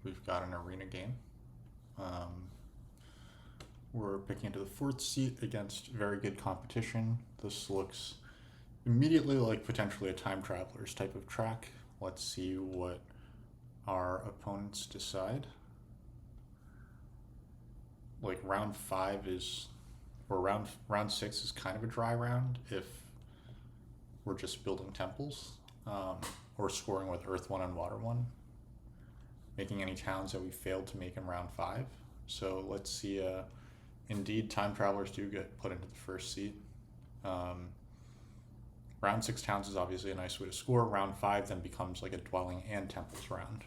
we've got an arena game. Um, we're picking into the 4th seat against very good competition. This looks immediately like potentially a time traveler's type of track. Let's see what our opponents decide. Like round 5 is, or round 6 is kind of a dry round if we're just building temples, or scoring with Earth 1 and Water 1, making any towns that we failed to make in round 5. So let's see, indeed time travelers do get put into the 1st seat. Round 6 towns is obviously a nice way to score. Round 5 then becomes like a dwelling and temples round.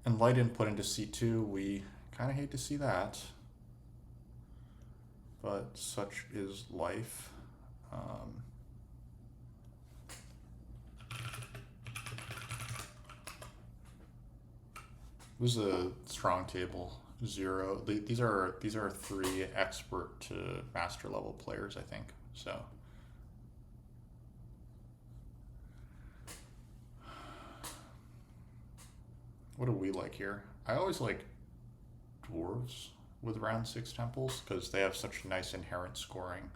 Enlightened put into seat 2, we kind of hate to see that, but such is life. This is a strong table. 0. These are 3 expert to master level players, I think. So what do we like here? I always like dwarves with round 6 temples because they have such nice inherent scoring.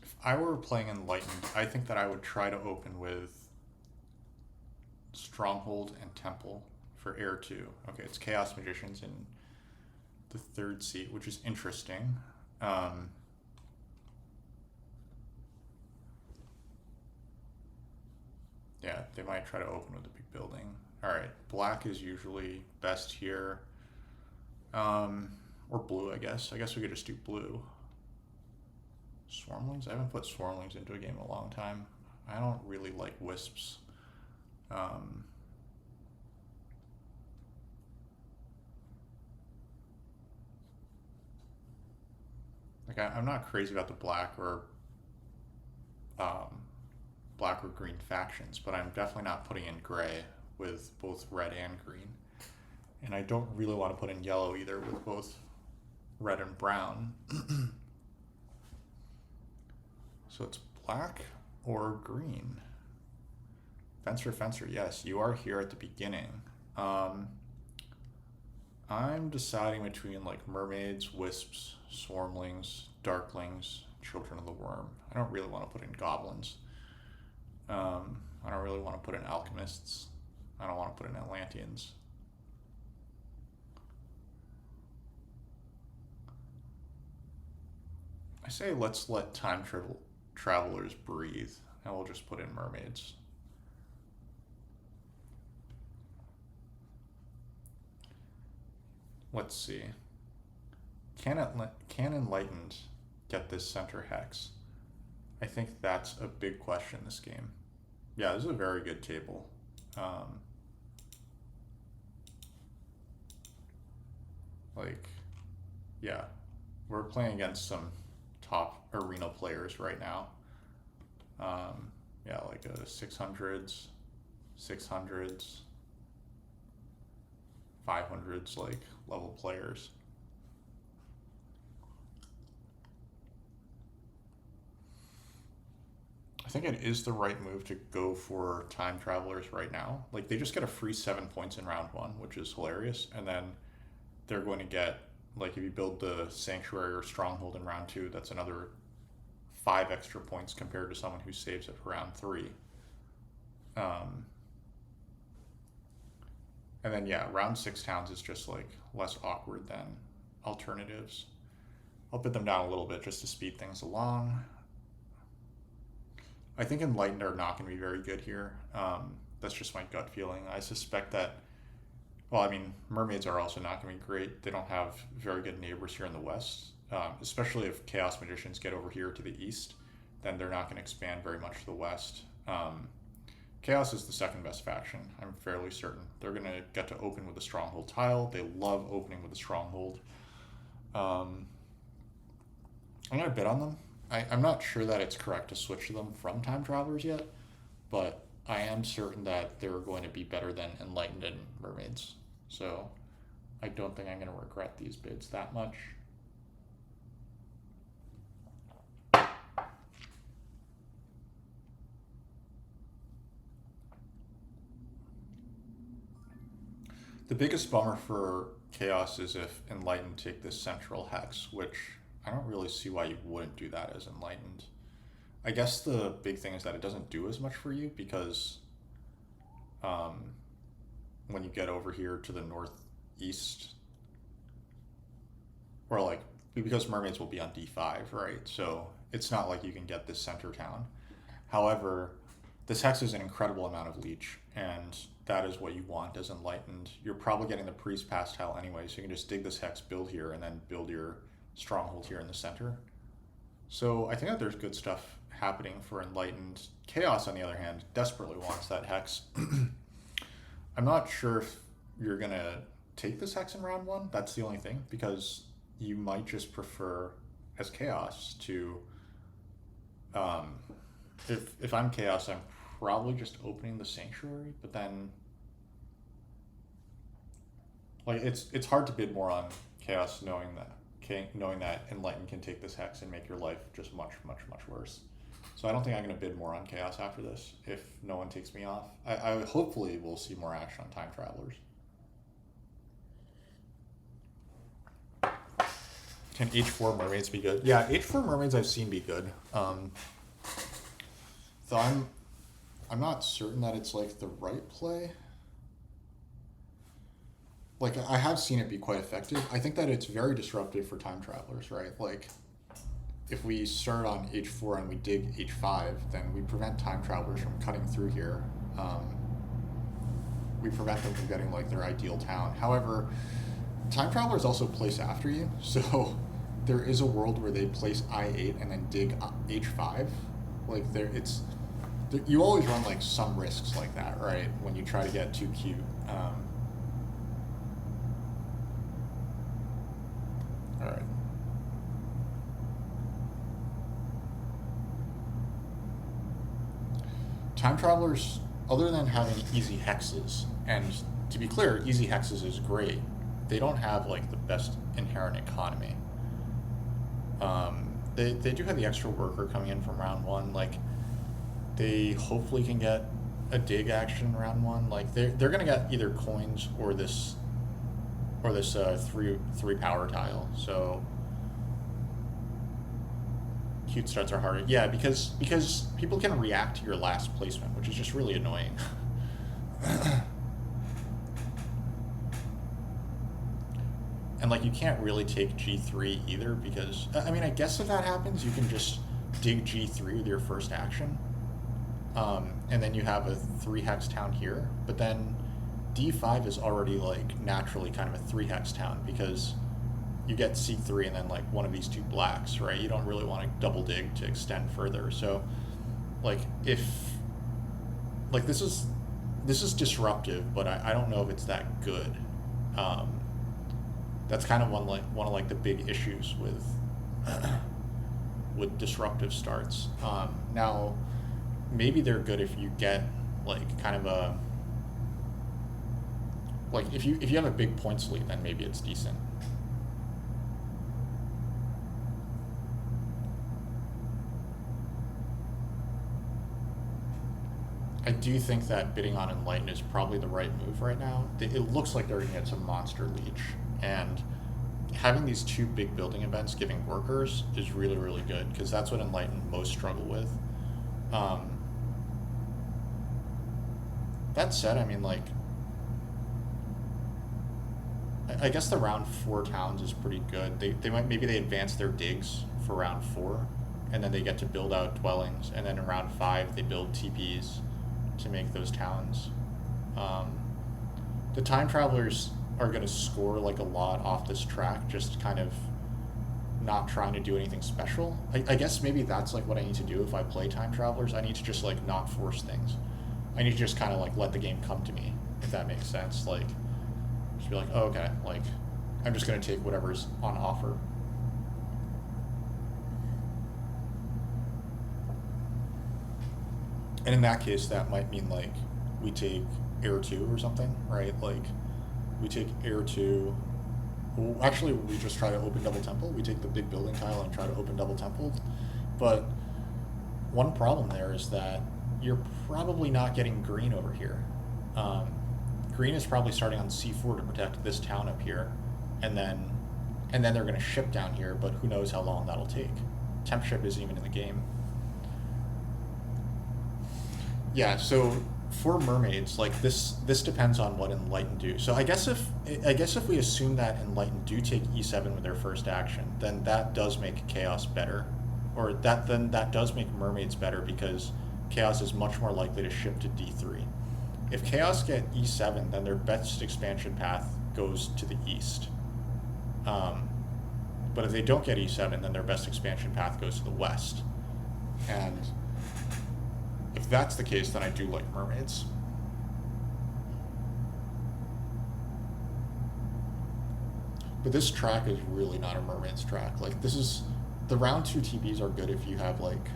If I were playing Enlightened, I think that I would try to open with Stronghold and Temple for Air 2. Okay, it's Chaos Magicians in the 3rd seat, which is interesting. Yeah, they might try to open with a big building. Alright, black is usually best here. Or blue, I guess. I guess we could just do blue. Swarmlings? I haven't put Swarmlings into a game in a long time. I don't really like Wisps. Like I'm not crazy about the black or green factions, but I'm definitely not putting in gray with both red and green. And I don't really want to put in yellow either with both red and brown. So it's black or green. Fencer, yes, you are here at the beginning. I'm deciding between like mermaids, wisps, swarmlings, darklings, children of the worm. I don't really want to put in goblins. I don't really want to put in alchemists. I don't want to put in Atlanteans. I say let's let time travelers breathe, and we'll just put in mermaids. Let's see. Can Enlightened get this center hex? I think that's a big question this game. Yeah, this is a very good table. Yeah, we're playing against some top arena players right now. Yeah, like 600s, 600s, 500s, like level players. I think it is the right move to go for time travelers right now. Like they just get a free 7 points in round 1, which is hilarious, and then they're going to get, like if you build the sanctuary or stronghold in round 2, that's another 5 extra points compared to someone who saves it for round 3. And then yeah, round 6 towns is just like less awkward than alternatives. I'll put them down a little bit just to speed things along. I think Enlightened are not going to be very good here. That's just my gut feeling. I suspect that, well, I mean, mermaids are also not going to be great. They don't have very good neighbors here in the west, especially if Chaos Magicians get over here to the east, then they're not going to expand very much to the west. Chaos is the 2nd best faction, I'm fairly certain. They're going to get to open with a stronghold tile. They love opening with a stronghold. I'm going to bid on them. I'm not sure that it's correct to switch them from time travelers yet, but I am certain that they're going to be better than Enlightened and Mermaids. So I don't think I'm going to regret these bids that much. The biggest bummer for Chaos is if Enlightened take this central hex, which I don't really see why you wouldn't do that as Enlightened. I guess the big thing is that it doesn't do as much for you because um, when you get over here to the northeast, or like because mermaids will be on D5, right? So it's not like you can get this center town. However, this hex is an incredible amount of leech, and that is what you want as enlightened. You're probably getting the priest pass tile anyway, so you can just dig this hex, build here, and then build your stronghold here in the center. So I think that there's good stuff happening for enlightened. Chaos, on the other hand, desperately wants that hex. I'm not sure if you're gonna take this hex in round one. That's the only thing, because you might just prefer as Chaos to if I'm Chaos, I'm probably just opening the sanctuary, but then like it's hard to bid more on Chaos knowing that Enlighten can take this hex and make your life just much worse. So I don't think I'm going to bid more on Chaos after this if no one takes me off. I hopefully will see more action on Time Travelers. Can H4 Mermaids be good? Yeah, H4 Mermaids I've seen be good. So I'm not certain that it's like the right play. Like I have seen it be quite effective. I think that it's very disruptive for Time Travelers, right? Like if we start on H4 and we dig H5, then we prevent Time Travelers from cutting through here. We prevent them from getting like their ideal town. However, Time Travelers also place after you, so there is a world where they place I8 and then dig H5. Like you always run like some risks like that, right? When you try to get too cute. All right. Time Travelers, other than having easy hexes, and to be clear, easy hexes is great, they don't have like the best inherent economy. They do have the extra worker coming in from round one. Like they hopefully can get a dig action in round one. Like they're gonna get either coins or this three power tile. So cute starts are harder. Yeah, because people can react to your last placement, which is just really annoying. And like you can't really take G3 either because I mean I guess if that happens you can just dig G3 with your first action, and then you have a 3 hex town here. But then D5 is already like naturally kind of a 3 hex town because you get C3 and then like one of these 2 blacks, right? You don't really want to double dig to extend further. So like if like this is disruptive, but I don't know if it's that good. That's kind of one of the big issues with with disruptive starts. Now, maybe they're good if you get like kind of a like if you have a big points lead, then maybe it's decent. I do think that bidding on Enlighten is probably the right move right now. It looks like they're going to get some monster leech, and having these 2 big building events giving workers is really good because that's what Enlighten most struggle with. That said, I mean, like, I guess the round 4 towns is pretty good. Maybe they advance their digs for round 4, and then they get to build out dwellings, and then in round 5 they build TPs to make those towns. The Time Travelers are going to score like a lot off this track, just kind of not trying to do anything special. I guess maybe that's like what I need to do if I play Time Travelers. I need to just like not force things. I need to just kind of like let the game come to me, if that makes sense. Like just be like, oh, okay, like I'm just going to take whatever's on offer. And in that case, that might mean like we take Air 2 or something, right? Like we take Air 2. Well, actually, we just try to open double temple. We take the big building tile and try to open double temple. But one problem there is that you're probably not getting green over here. green is probably starting on C4 to protect this town up here, and then they're going to ship down here, but who knows how long that'll take. Temp ship isn't even in the game. Yeah, so for mermaids, like this depends on what enlightened do. So I guess if we assume that enlightened do take E7 with their first action, then that does make chaos better, or that does make mermaids better because chaos is much more likely to ship to D3. If chaos get E7, then their best expansion path goes to the east. But if they don't get E7, then their best expansion path goes to the west. And if that's the case, then I do like mermaids. But this track is really not a mermaids track. Like, this is, the round 2 TBs are good if you have like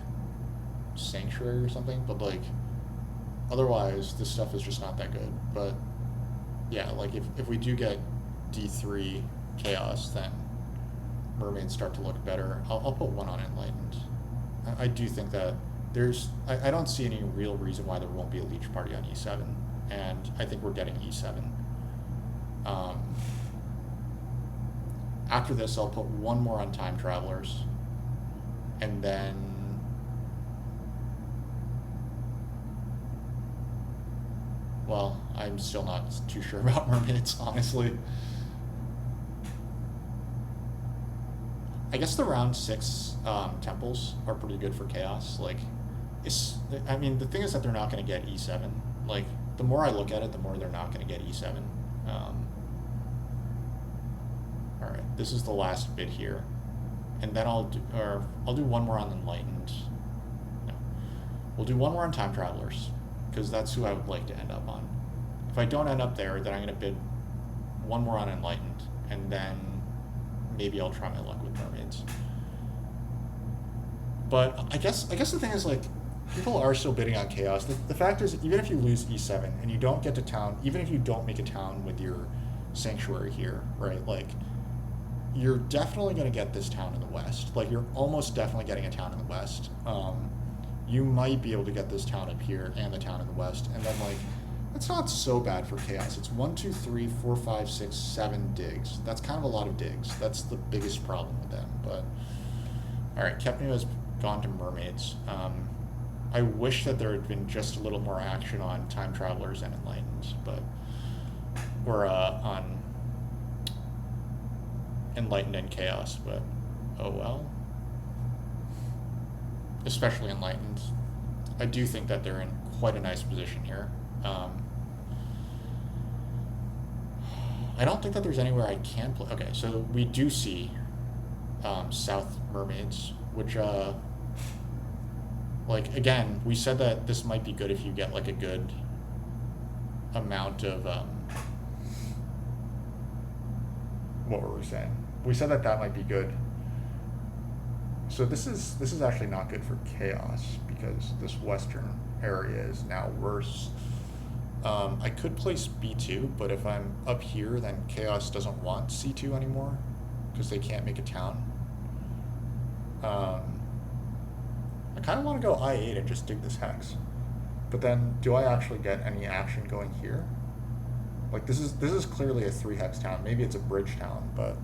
sanctuary or something, but like otherwise this stuff is just not that good. But yeah, like if we do get D3 chaos, then mermaids start to look better. I'll put 1 on enlightened. I do think that I don't see any real reason why there won't be a leech party on E7, and I think we're getting E7. After this, I'll put 1 more on time travelers, and then well, I'm still not too sure about mermaids, honestly. I guess the round 6 temples are pretty good for chaos. Like, I mean, the thing is that they're not going to get E7. Like, the more I look at it, the more they're not going to get E7. All right, this is the last bit here, and then I'll do 1 more on enlightened. No, we'll do 1 more on time travelers because that's who I would like to end up on. If I don't end up there, then I'm going to bid 1 more on enlightened, and then maybe I'll try my luck with mermaids. But I guess the thing is, like, people are still bidding on chaos. The fact is, even if you lose E7 and you don't get to town, even if you don't make a town with your sanctuary here, right? Like, you're definitely going to get this town in the west. Like, you're almost definitely getting a town in the west. You might be able to get this town up here and the town in the west, and then like, that's not so bad for chaos. It's 1, 2, 3, 4, 5, 6, 7 digs. That's kind of a lot of digs. That's the biggest problem with them. But all right, Kepnu has gone to mermaids. I wish that there had been just a little more action on time travelers and enlightened, but or on enlightened and chaos. But oh well. Especially enlightened. I do think that they're in quite a nice position here. I don't think that there's anywhere I can play. Okay, so we do see South Mermaids, which, like, again, we said that this might be good if you get, like, a good amount of, what were we saying? We said that might be good. So this is actually not good for chaos because this western area is now worse. I could place B2, but if I'm up here, then chaos doesn't want C2 anymore because they can't make a town. I kind of want to go I8 and just dig this hex, but then do I actually get any action going here? Like, this is clearly a 3 hex town. Maybe it's a bridge town, but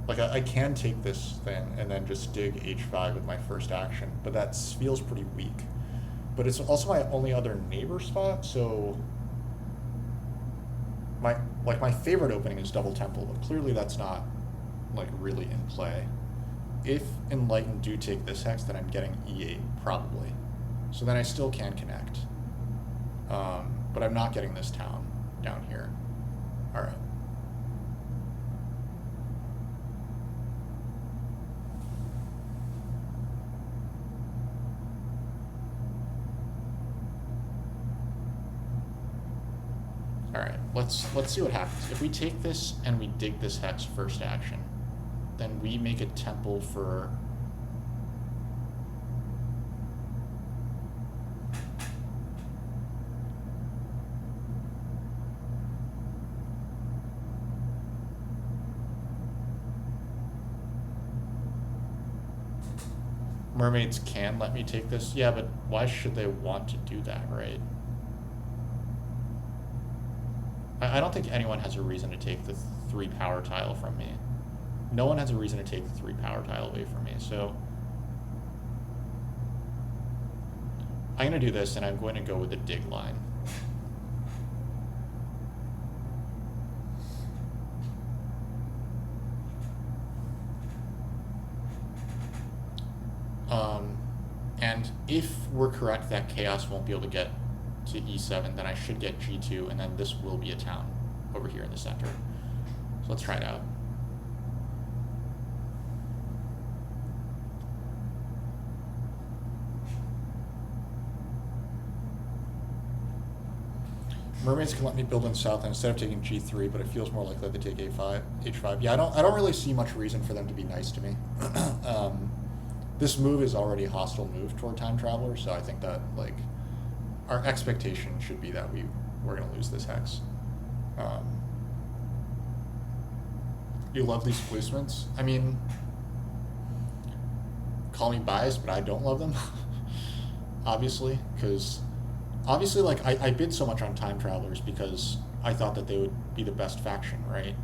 like, I can take this thing and then just dig H5 with my first action, but that feels pretty weak. But it's also my only other neighbor spot, so my favorite opening is double temple, but clearly that's not like really in play. If enlightened do take this hex, then I'm getting E8 probably. So then I still can connect. But I'm not getting this town down here. All right. All right, let's see what happens. If we take this and we dig this hex first action, then we make a temple for Mermaids can let me take this. Yeah, but why should they want to do that, right? I don't think anyone has a reason to take the 3 power tile from me. No one has a reason to take the 3 power tile away from me, so I'm going to do this, and I'm going to go with the dig line. And if we're correct that Chaos won't be able to get to E7, then I should get G2, and then this will be a town over here in the center. So let's try it out. Mermaids can let me build in south instead of taking G3, but it feels more likely they take A5, H5. Yeah, I don't really see much reason for them to be nice to me. This move is already a hostile move toward time travelers, so I think that like our expectation should be that we're gonna lose this hex. You love these placements? I mean, call me biased, but I don't love them. Obviously, because obviously, like, I bid so much on time travelers because I thought that they would be the best faction, right?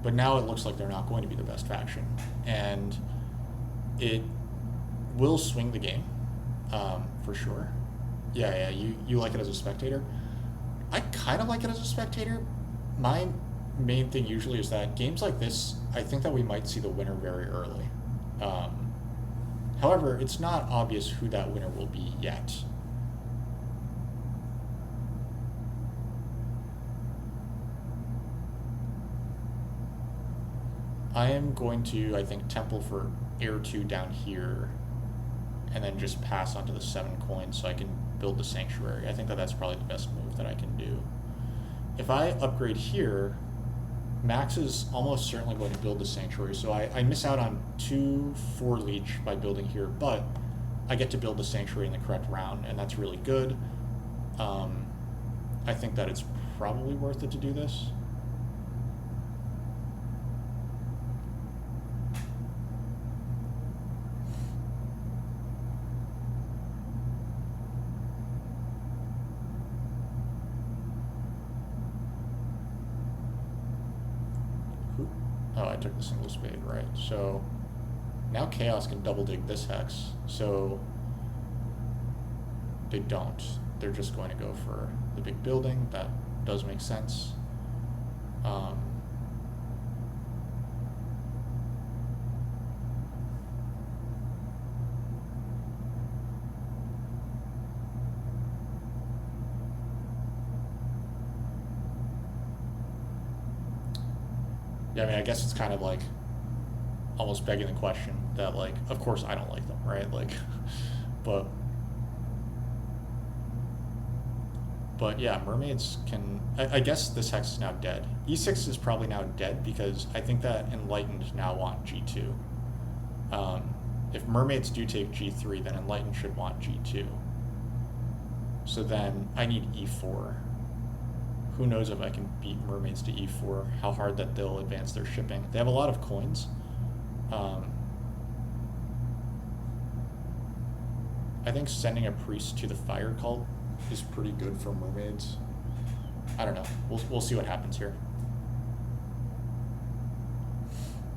But now it looks like they're not going to be the best faction, and it will swing the game, for sure. Yeah, you like it as a spectator. I kind of like it as a spectator. My main thing usually is that games like this, I think that we might see the winner very early. However, it's not obvious who that winner will be yet. I am going to, I think, temple for Air 2 down here, and then just pass onto the 7 coins so I can build the Sanctuary. I think that that's probably the best move that I can do. If I upgrade here, Max is almost certainly going to build the Sanctuary, so I miss out on 2 for Leech by building here, but I get to build the Sanctuary in the correct round, and that's really good. I think that it's probably worth it to do this. Oh, I took the single spade, right. So now Chaos can double dig this hex, so they don't. They're just going to go for the big building. That does make sense. Yeah, I mean, I guess it's kind of like almost begging the question that, like, of course I don't like them, right? Like, but yeah, mermaids can. I guess this hex is now dead. E6 is probably now dead because I think that enlightened now want G2. If mermaids do take G3, then enlightened should want G2. So then I need E4. Who knows if I can beat mermaids to E4, how hard that they'll advance their shipping. They have a lot of coins. I think sending a priest to the fire cult is pretty good for mermaids. I don't know. We'll see what happens here.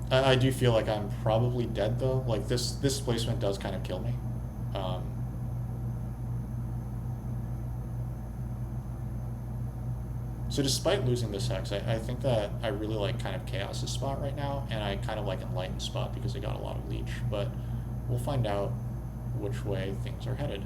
I do feel like I'm probably dead though. Like this placement does kind of kill me. So despite losing this hex, I think that I really like kind of Chaos's spot right now, and I kind of like Enlightened spot because they got a lot of leech, but we'll find out which way things are headed.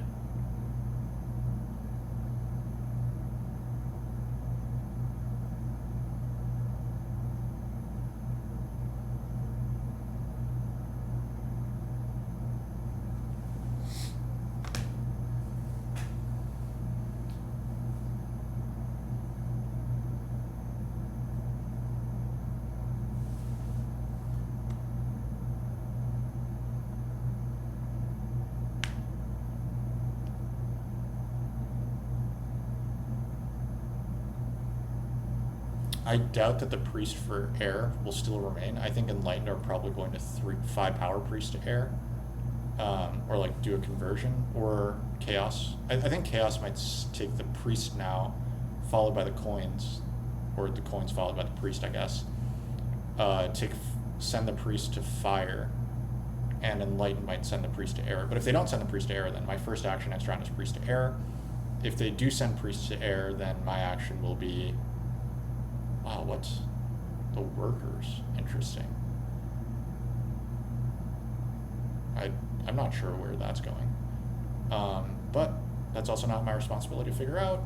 I doubt that the priest for air will still remain. I think enlightened are probably going to 5 power priest to air. or like do a conversion, or chaos. I think chaos might take the priest now, followed by the coins, or the coins followed by the priest, I guess. Send the priest to fire, and enlightened might send the priest to air. But if they don't send the priest to air, then my first action next round is priest to air. If they do send priest to air, then my action will be, wow, what's the workers? Interesting. I'm not sure where that's going. But that's also not my responsibility to figure out.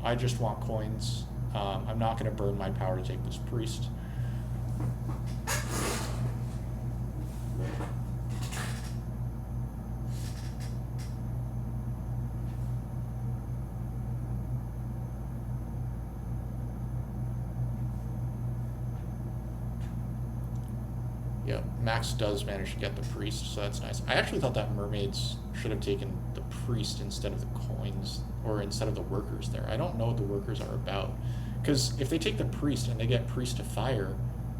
I just want coins. I'm not going to burn my power to take this priest. Yeah, Max does manage to get the priest, so that's nice. I actually thought that mermaids should have taken the priest instead of the coins, or instead of the workers there. I don't know what the workers are about. Because if they take the priest and they get priest to fire,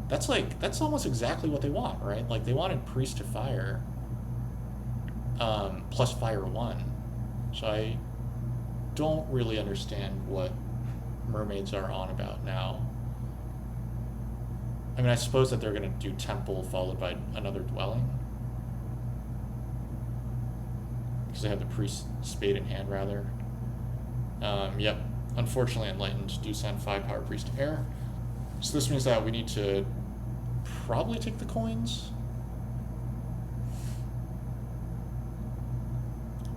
that's almost exactly what they want, right? Like, they wanted priest to fire, plus fire 1. So I don't really understand what mermaids are on about now. I mean, I suppose that they're going to do temple followed by another dwelling. Because they have the priest spade in hand, rather. Yep. Unfortunately, enlightened do send 5 power priest to air. So this means that we need to probably take the coins.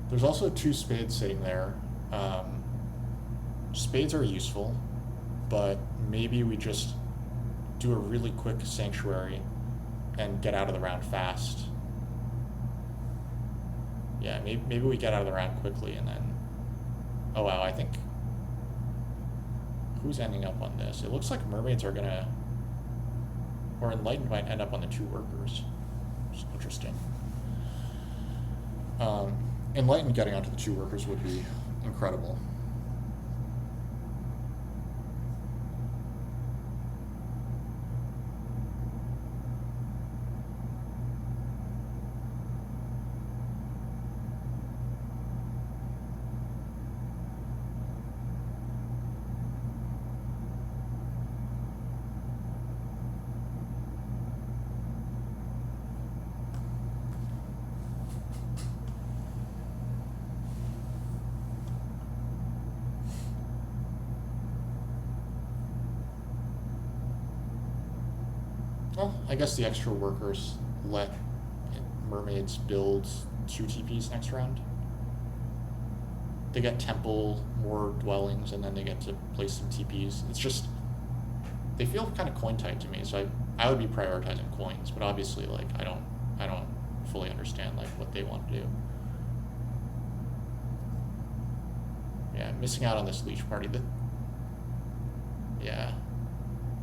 There's also 2 spades sitting there. Spades are useful, but maybe we just do a really quick sanctuary and get out of the round fast. Yeah, maybe we get out of the round quickly and then... Oh wow, I think... Who's ending up on this? It looks like mermaids are gonna... Or enlightened might end up on the 2 workers. It's interesting. Enlightened getting onto the 2 workers would be incredible. Well, I guess the extra workers let mermaids build 2 TPs next round. They get temple, more dwellings, and then they get to place some TPs. It's just, they feel kind of coin tight to me, so I would be prioritizing coins, but obviously, like, I don't fully understand, like, what they want to do. Yeah, missing out on this leech party. Yeah.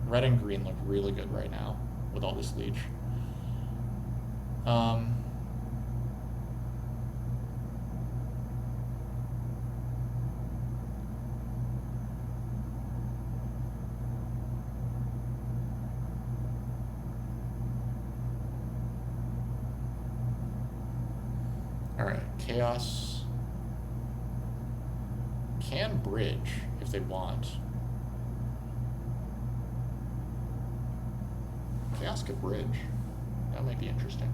Red and green look really good right now with all this leech. Alright, Chaos can bridge if they want. Chaos could bridge. That might be interesting.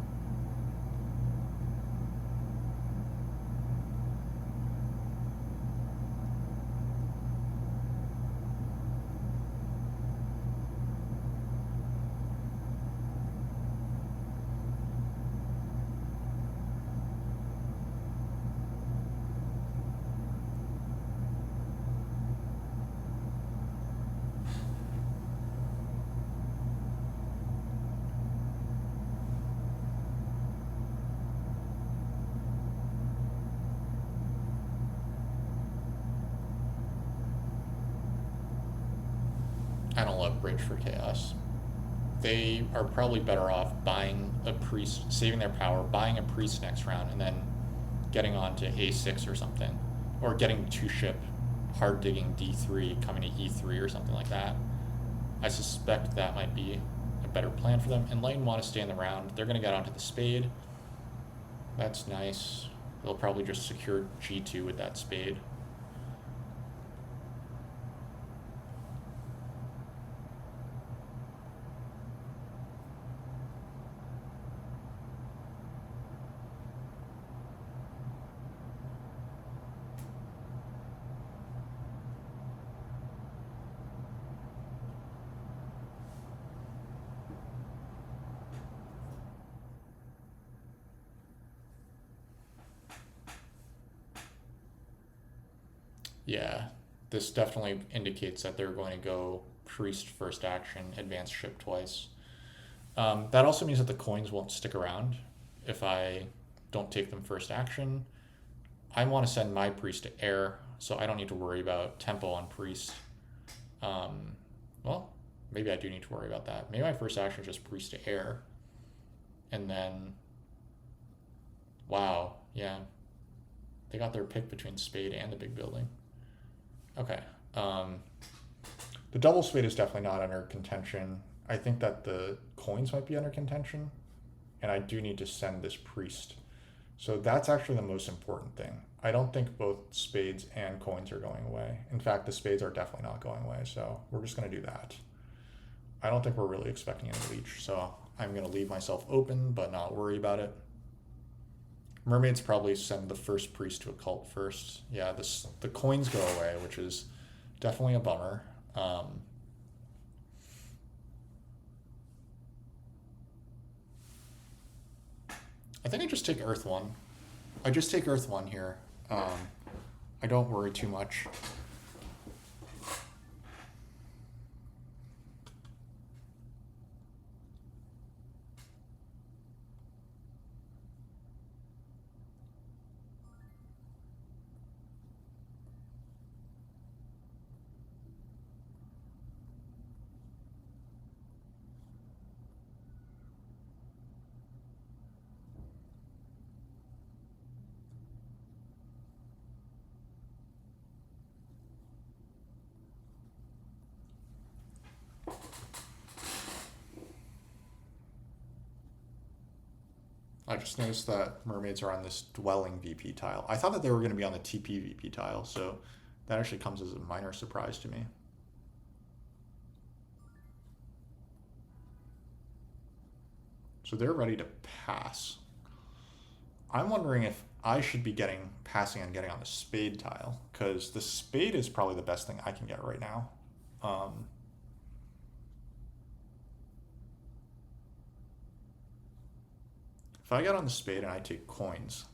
I don't love bridge for Chaos. They are probably better off buying a priest, saving their power, buying a priest next round, and then getting on to A6 or something. Or getting 2-ship hard digging D3, coming to E3 or something like that. I suspect that might be a better plan for them. Enlightened want to stay in the round. They're going to get onto the spade. That's nice. They'll probably just secure G2 with that spade. Yeah, this definitely indicates that they're going to go priest first action, advance ship twice. That also means that the coins won't stick around if I don't take them first action. I want to send my priest to air, so I don't need to worry about tempo on priest. Well, maybe I do need to worry about that. Maybe my first action is just priest to air, and then, wow, yeah, they got their pick between spade and the big building. Okay. The double spade is definitely not under contention. I think that the coins might be under contention, and I do need to send this priest. So that's actually the most important thing. I don't think both spades and coins are going away. In fact, the spades are definitely not going away, so we're just going to do that. I don't think we're really expecting any leech, so I'm going to leave myself open but not worry about it. Mermaids probably send the first priest to a cult first. Yeah, the coins go away, which is definitely a bummer. I think I just take Earth 1. I just take Earth 1 here. I don't worry too much. I just noticed that mermaids are on this dwelling VP tile. I thought that they were going to be on the TP VP tile, so that actually comes as a minor surprise to me. So they're ready to pass. I'm wondering if I should be passing and getting on the spade tile, because the spade is probably the best thing I can get right now. If I get on the spade and I take coins,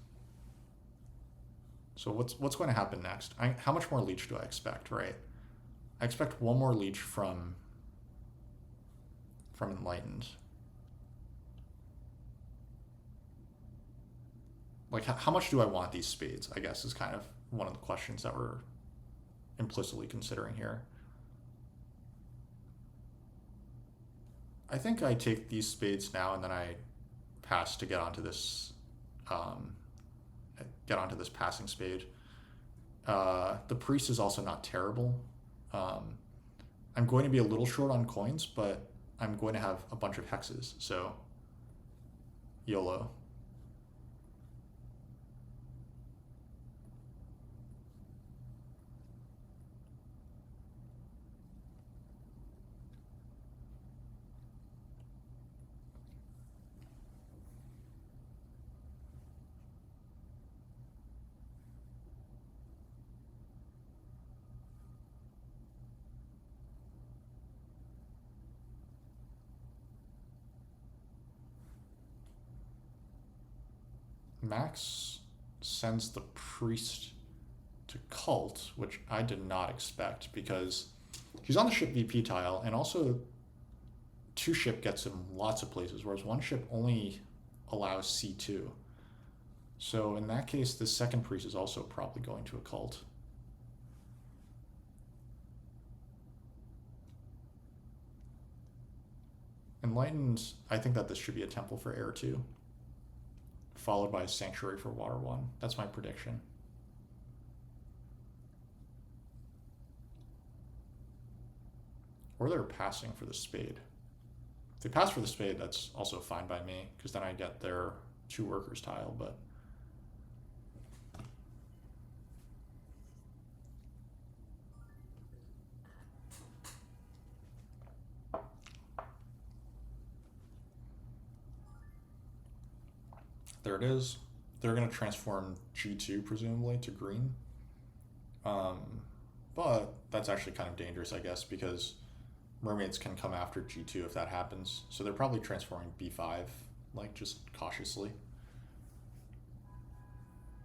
so what's going to happen next? How much more leech do I expect, right? I expect one more leech from enlightened. Like, how much do I want these spades, I guess, is kind of one of the questions that we're implicitly considering here. I think I take these spades now and then I pass to get onto this passing spade. The priest is also not terrible. I'm going to be a little short on coins, but I'm going to have a bunch of hexes, so YOLO. Max sends the priest to cult, which I did not expect because he's on the ship VP tile, and also two ship gets him lots of places, whereas one ship only allows C2. So in that case, the second priest is also probably going to a cult. Enlightened, I think that this should be a temple for air 2, followed by a sanctuary for water 1. That's my prediction. Or they're passing for the spade. If they pass for the spade, that's also fine by me, because then I get their 2 workers tile, but There it is. They're going to transform G2 presumably to green. Um, but that's actually kind of dangerous, I guess, because mermaids can come after G2 if that happens. So they're probably transforming B5, like just cautiously.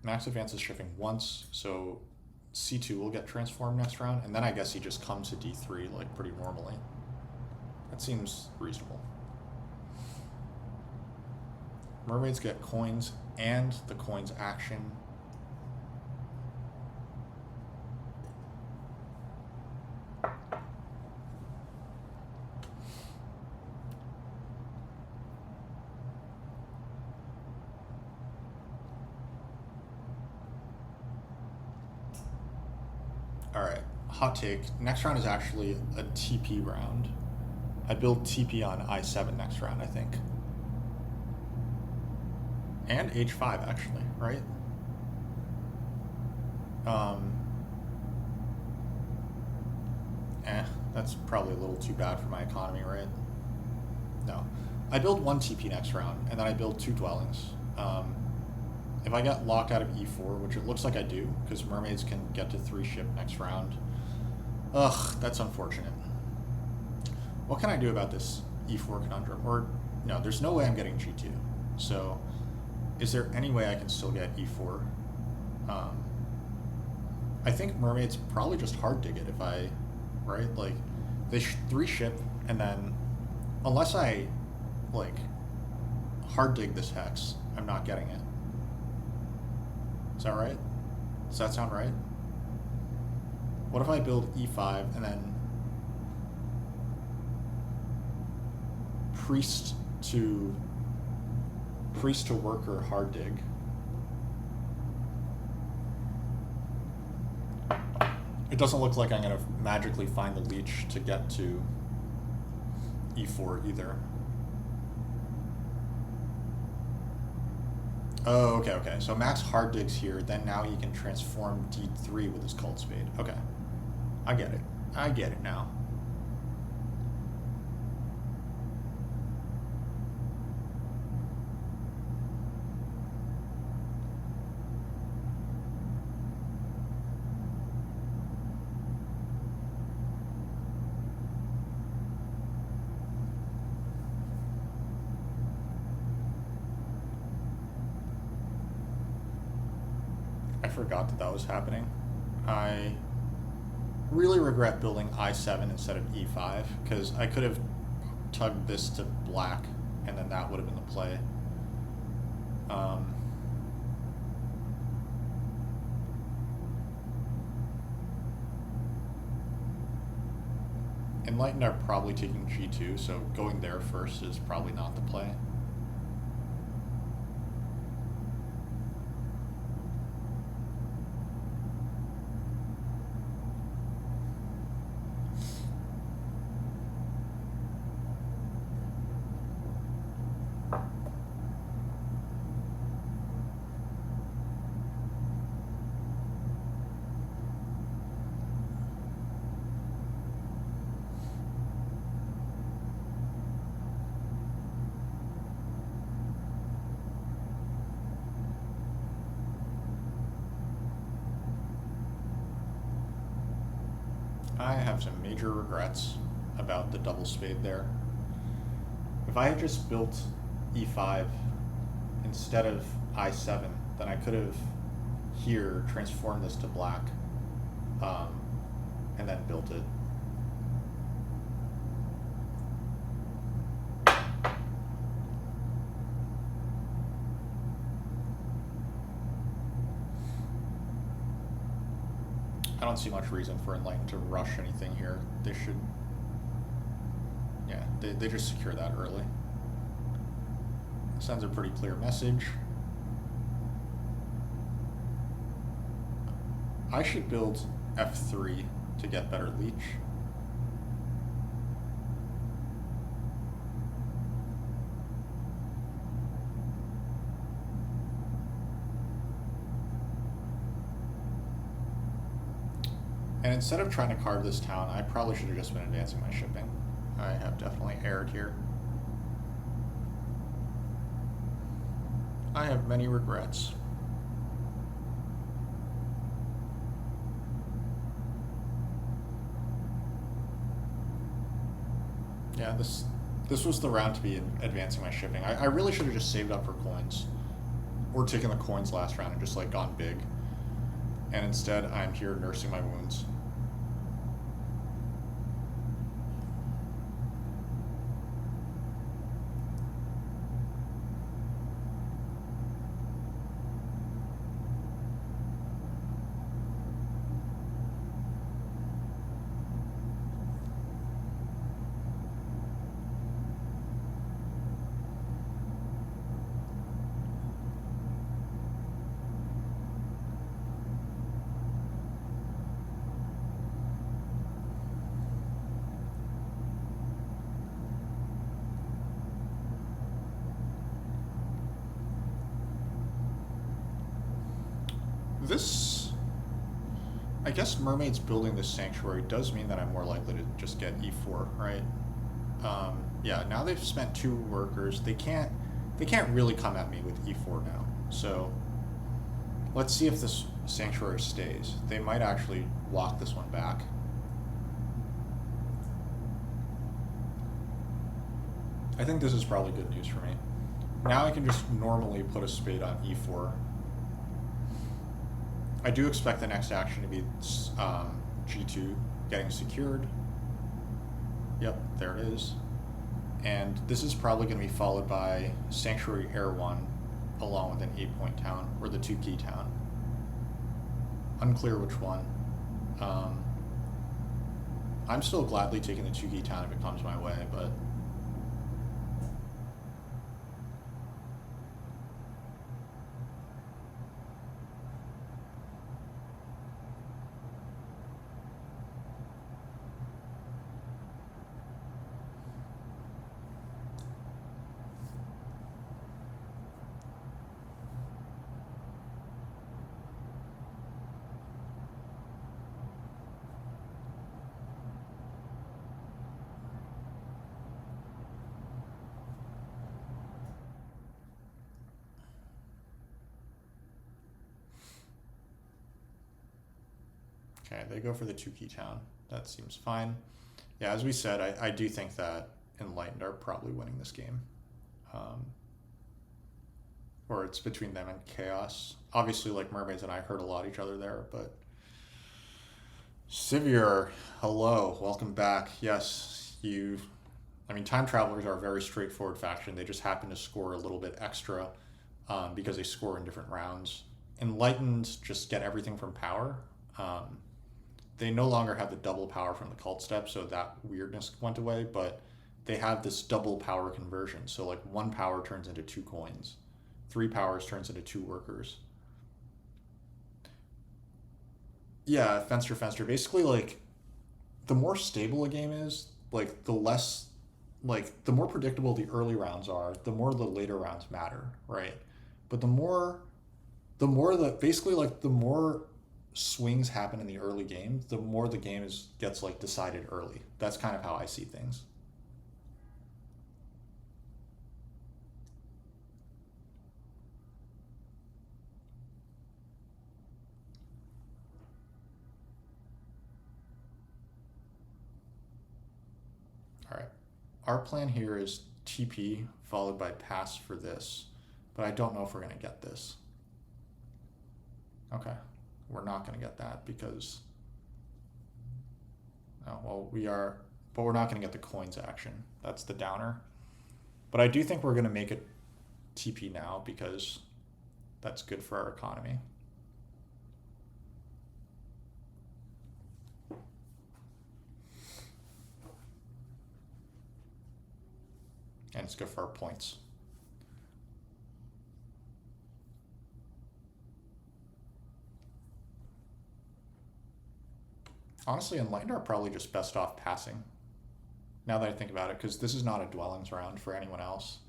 Max advances shipping once, so C2 will get transformed next round, and then I guess he just comes to D3 like pretty normally. That seems reasonable. Mermaids get coins and the coins action. Alright, hot take. Next round is actually a TP round. I build TP on I7 next round, I think. And H5, actually, right? That's probably a little too bad for my economy, right? No. I build one TP next round, and then I build 2 dwellings. If I get locked out of E4, which it looks like I do, because mermaids can get to 3 ship next round. Ugh, that's unfortunate. What can I do about this E4 conundrum? Or, no, there's no way I'm getting G2. So, is there any way I can still get E4? I think mermaids probably just hard dig it if I, right? Like, they 3 ship, and then, unless I, like, hard dig this hex, I'm not getting it. Is that right? Does that sound right? What if I build E5 and then priest to worker hard dig? It doesn't look like I'm going to magically find the leech to get to E4 either. Oh, okay. So Max hard digs here, then now he can transform D3 with his Cult Spade. Okay. I get it now. I forgot that was happening. I really regret building I7 instead of E5, because I could have tugged this to black, and then that would have been the play. Enlightened are probably taking G2, so going there first is probably not the play. I have some major regrets about the double spade there. If I had just built E5 instead of I7, then I could have here transformed this to black, and then built it. I don't see much reason for Enlightened to rush anything here. They should, yeah, they just secure that early. Sends a pretty clear message. I should build F3 to get better leech. And instead of trying to carve this town, I probably should have just been advancing my shipping. I have definitely erred here. I have many regrets. Yeah, this was the round to be advancing my shipping. I really should have just saved up for coins, or taken the coins last round and just like gone big. And instead, I'm here nursing my wounds. This, I guess, mermaids building this sanctuary does mean that I'm more likely to just get E4, right? Yeah. Now they've spent 2 workers. They can't really come at me with E4 now. So let's see if this sanctuary stays. They might actually walk this one back. I think this is probably good news for me. Now I can just normally put a spade on E4. I do expect the next action to be G2 getting secured. Yep, there it is. And this is probably going to be followed by Sanctuary Air 1 along with an 8-point town, or the 2-key town. Unclear which one. I'm still gladly taking the 2-key town if it comes my way, but okay, they go for the 2-key town. That seems fine. Yeah, as we said, I do think that Enlightened are probably winning this game. Or it's between them and Chaos. Obviously, like, Mermaids and I hurt a lot each other there, but... Sivir, hello, welcome back. Yes, I mean, Time Travelers are a very straightforward faction. They just happen to score a little bit extra because they score in different rounds. Enlightened just get everything from power. They no longer have the double power from the cult step, so that weirdness went away, but they have this double power conversion. So like 1 power turns into 2 coins. 3 powers turns into 2 workers. Yeah, Fenster. Basically, like, the more stable a game is, like, the less, like, the more predictable the early rounds are, the more the later rounds matter, right? But basically, like, the more swings happen in the early game, the more the game gets like decided early. That's kind of how I see things. All right. Our plan here is TP followed by pass for this, but I don't know if we're going to get this. Okay. We're not going to get that because... Oh, well, we are... But we're not going to get the coins action. That's the downer. But I do think we're going to make it TP now because that's good for our economy. And it's good for our points. Honestly, Enlightened are probably just best off passing. Now that I think about it, because this is not a dwellings round for anyone else.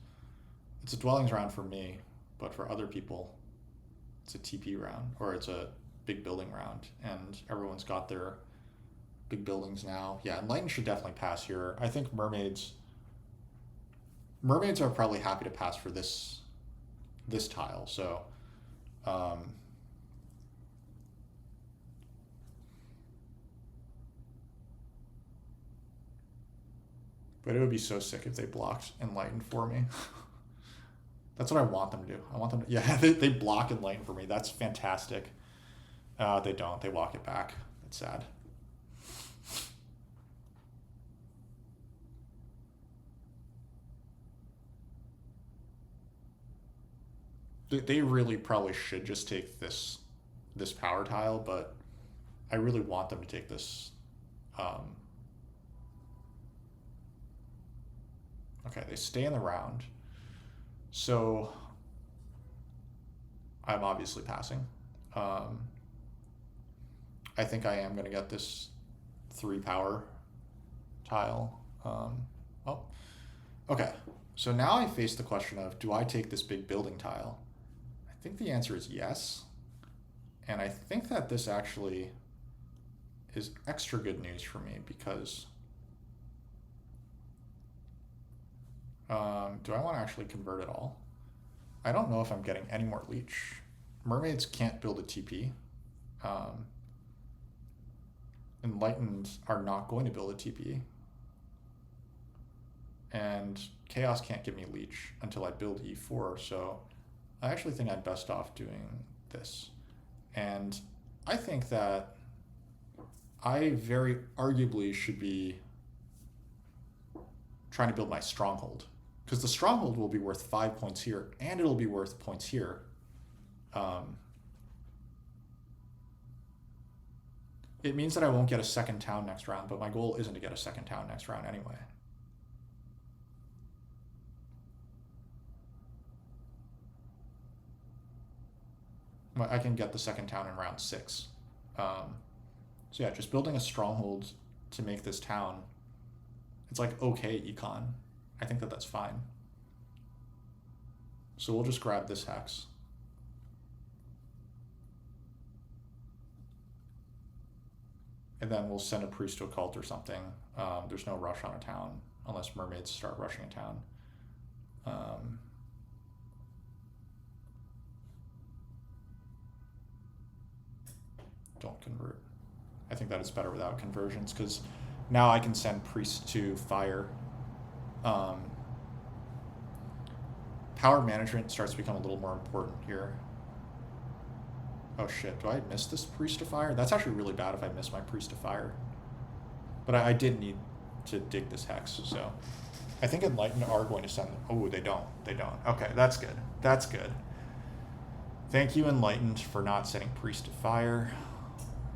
It's a dwellings round for me, but for other people, it's a TP round, or it's a big building round, and everyone's got their big buildings now. Yeah, Enlightened should definitely pass here. I think Mermaids are probably happy to pass for this this tile. So um, but it would be so sick if they blocked Enlightened for me. That's what I want them to do. I want them to, yeah, they block Enlightened for me. That's fantastic. They don't. They walk it back. That's sad. They really probably should just take this power tile, but I really want them to take this. Okay, they stay in the round. So I'm obviously passing. I think I am going to get this 3 power tile. Oh, okay. So now I face the question of, do I take this big building tile? I think the answer is yes. And I think that this actually is extra good news for me because do I want to actually convert at all? I don't know if I'm getting any more leech. Mermaids can't build a TP. Enlightened are not going to build a TP. And Chaos can't give me leech until I build E4, so I actually think I'm best off doing this. And I think that I very arguably should be trying to build my stronghold, because the stronghold will be worth 5 points here, and it'll be worth points here. It means that I won't get a second town next round, but my goal isn't to get a second town next round anyway. I can get the second town in round 6. So yeah, just building a stronghold to make this town, it's like okay econ. I think that that's fine. So we'll just grab this hex. And then we'll send a priest to a cult or something. There's no rush on a town unless mermaids start rushing a town. Don't convert. I think that is better without conversions, because now I can send priests to fire. Power management starts to become a little more important here. Oh shit, do I miss this priest to fire? That's actually really bad if I miss my priest to fire. But I did need to dig this hex, so I think Enlightened are going to send them. Oh, they don't. They don't. Okay, that's good. That's good. Thank you, Enlightened, for not sending priest to fire.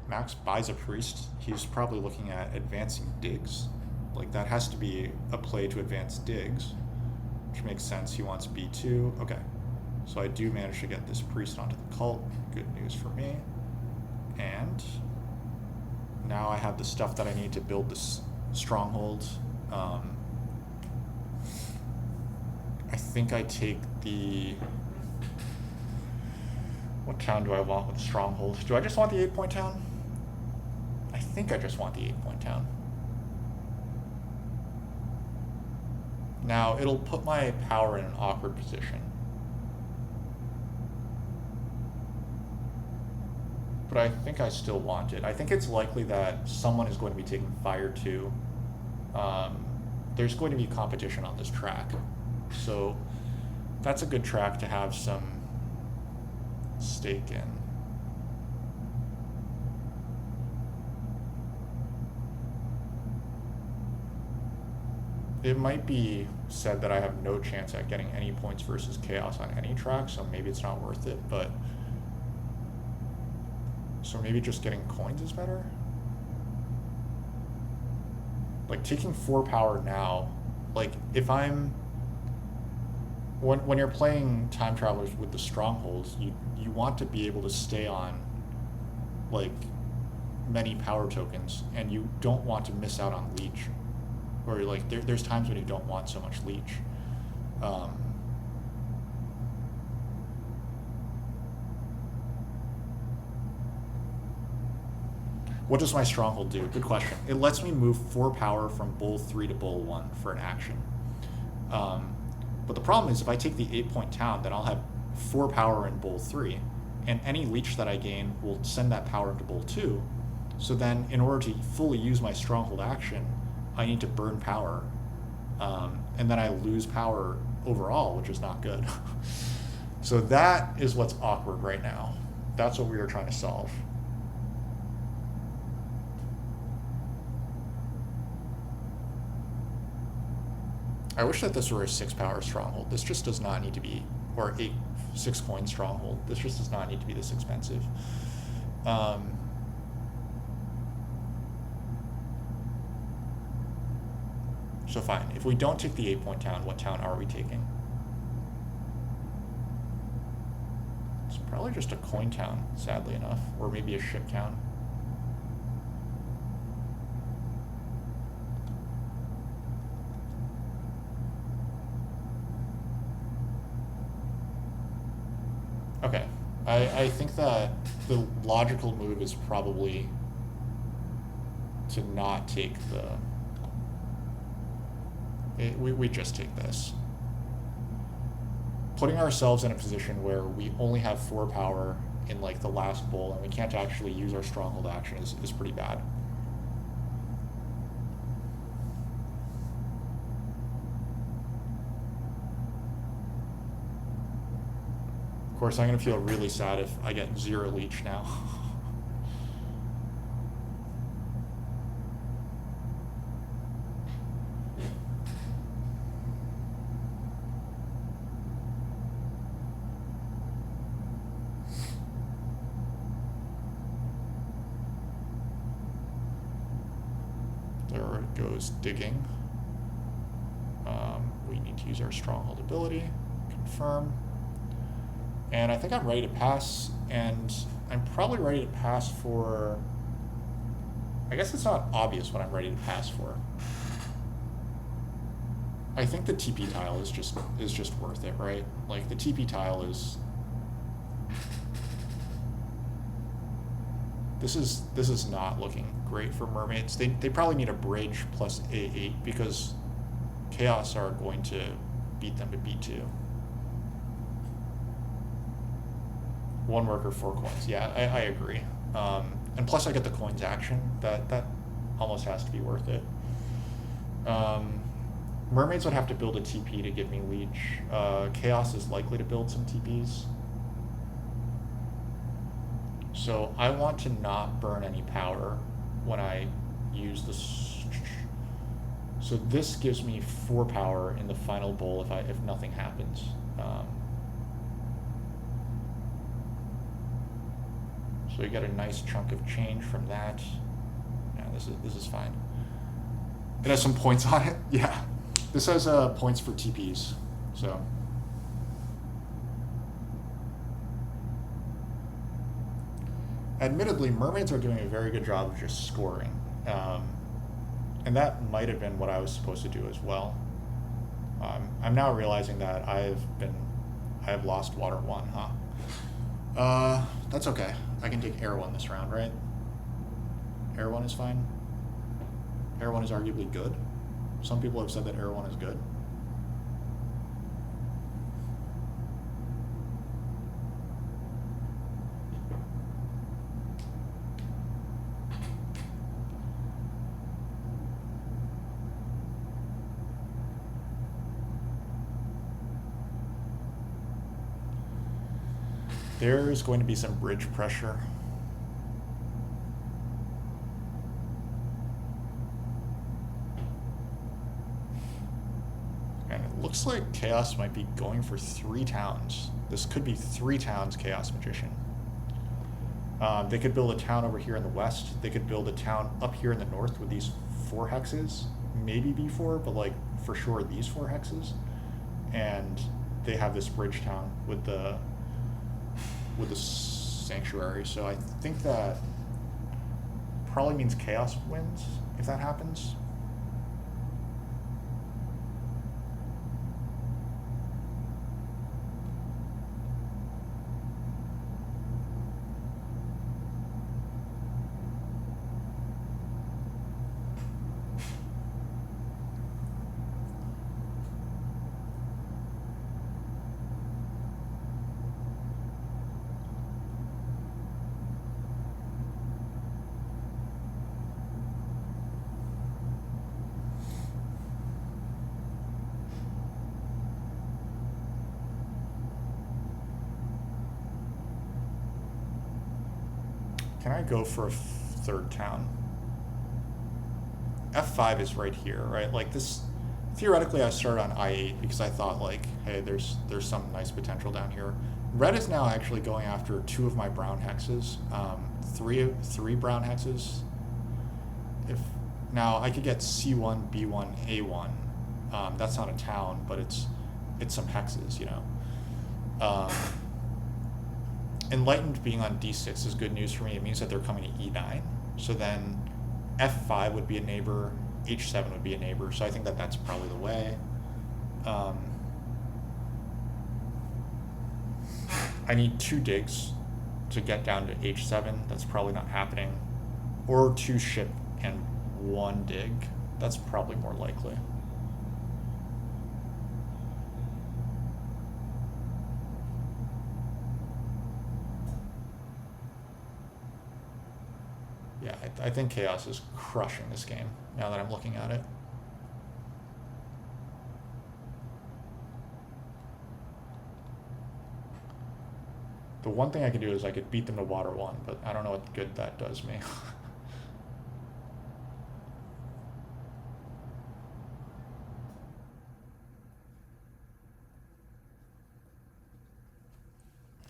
Max buys a priest. He's probably looking at advancing digs. Like, that has to be a play to advance digs, which makes sense. He wants B2. Okay. So I do manage to get this priest onto the cult. Good news for me. And now I have the stuff that I need to build this stronghold. I think I take the... What town do I want with stronghold? Do I just want the 8-point town? I think I just want the 8-point town. Now, it'll put my power in an awkward position. But I think I still want it. I think it's likely that someone is going to be taking fire too. There's going to be competition on this track. So that's a good track to have some stake in. It might be said that I have no chance at getting any points versus Chaos on any track, so maybe it's not worth it, but... So maybe just getting coins is better? Like, taking 4 power now, like, if I'm... When you're playing Time Travelers with the Strongholds, you want to be able to stay on, like, many power tokens, and you don't want to miss out on Leech. Or, like, there's times when you don't want so much Leech. What does my Stronghold do? Good question. It lets me move 4 power from Bowl 3 to Bowl 1 for an action. But the problem is, if I take the 8-point town, then I'll have 4 power in bowl 3, and any leech that I gain will send that power into bowl 2. So then, in order to fully use my stronghold action, I need to burn power, and then I lose power overall, which is not good. So that is what's awkward right now. That's what we are trying to solve. I wish that this were a 6 power stronghold. This just does not need to be, or 6 coin stronghold. This just does not need to be this expensive. So fine, if we don't take the 8-point town, what town are we taking? It's probably just a coin town, sadly enough, or maybe a ship town. Okay, I think that the logical move is probably to not take the... We just take this. Putting ourselves in a position where we only have 4 power in like the last bowl and we can't actually use our stronghold action is pretty bad. Of course, I'm going to feel really sad if I get 0 leech now. There it goes digging. We need to use our stronghold ability. Confirm. And I think I'm ready to pass, and I'm probably ready to pass for... I guess it's not obvious what I'm ready to pass for. I think the TP tile is just worth it, right? Like, the TP tile is... This is not looking great for mermaids. They probably need a bridge plus A8 because Chaos are going to beat them to B2. 1 worker, 4 coins. Yeah, I agree. And plus I get the coins action. That almost has to be worth it. Mermaids would have to build a TP to give me leech. Chaos is likely to build some TPs. So I want to not burn any power when I use this. So this gives me 4 power in the final bowl if nothing happens. So you get a nice chunk of change from that. Yeah, this is fine. It has some points on it. Yeah, this has points for TPs. So. Admittedly, mermaids are doing a very good job of just scoring. And that might have been what I was supposed to do as well. I'm now realizing that I have lost water 1, huh? That's okay. I can take air 1 this round, right? Air 1 is fine. Air 1 is arguably good. Some people have said that air 1 is good. There's going to be some bridge pressure. And it looks like Chaos might be going for 3 towns. This could be 3 towns Chaos Magician. They could build a town over here in the west. They could build a town up here in the north with these 4 hexes. Maybe B4, but like for sure these 4 hexes. And they have this bridge town with the sanctuary, so I think that probably means Chaos wins if that happens. Can I go for a third town? F5 is right here, right? Like this, theoretically I started on I8 because I thought like, hey, there's some nice potential down here. Red is now actually going after two of my brown hexes, three brown hexes. If now I could get C1, B1, A1. That's not a town, but it's some hexes, you know. Enlightened being on D6 is good news for me. It means that they're coming to E9. So then F5 would be a neighbor, H7 would be a neighbor. So I think that that's probably the way. I need 2 digs to get down to H7. That's probably not happening. Or 2 ship and 1 dig. That's probably more likely. Yeah, I think Chaos is crushing this game now that I'm looking at it. The one thing I could do is I could beat them to water 1, but I don't know what good that does me.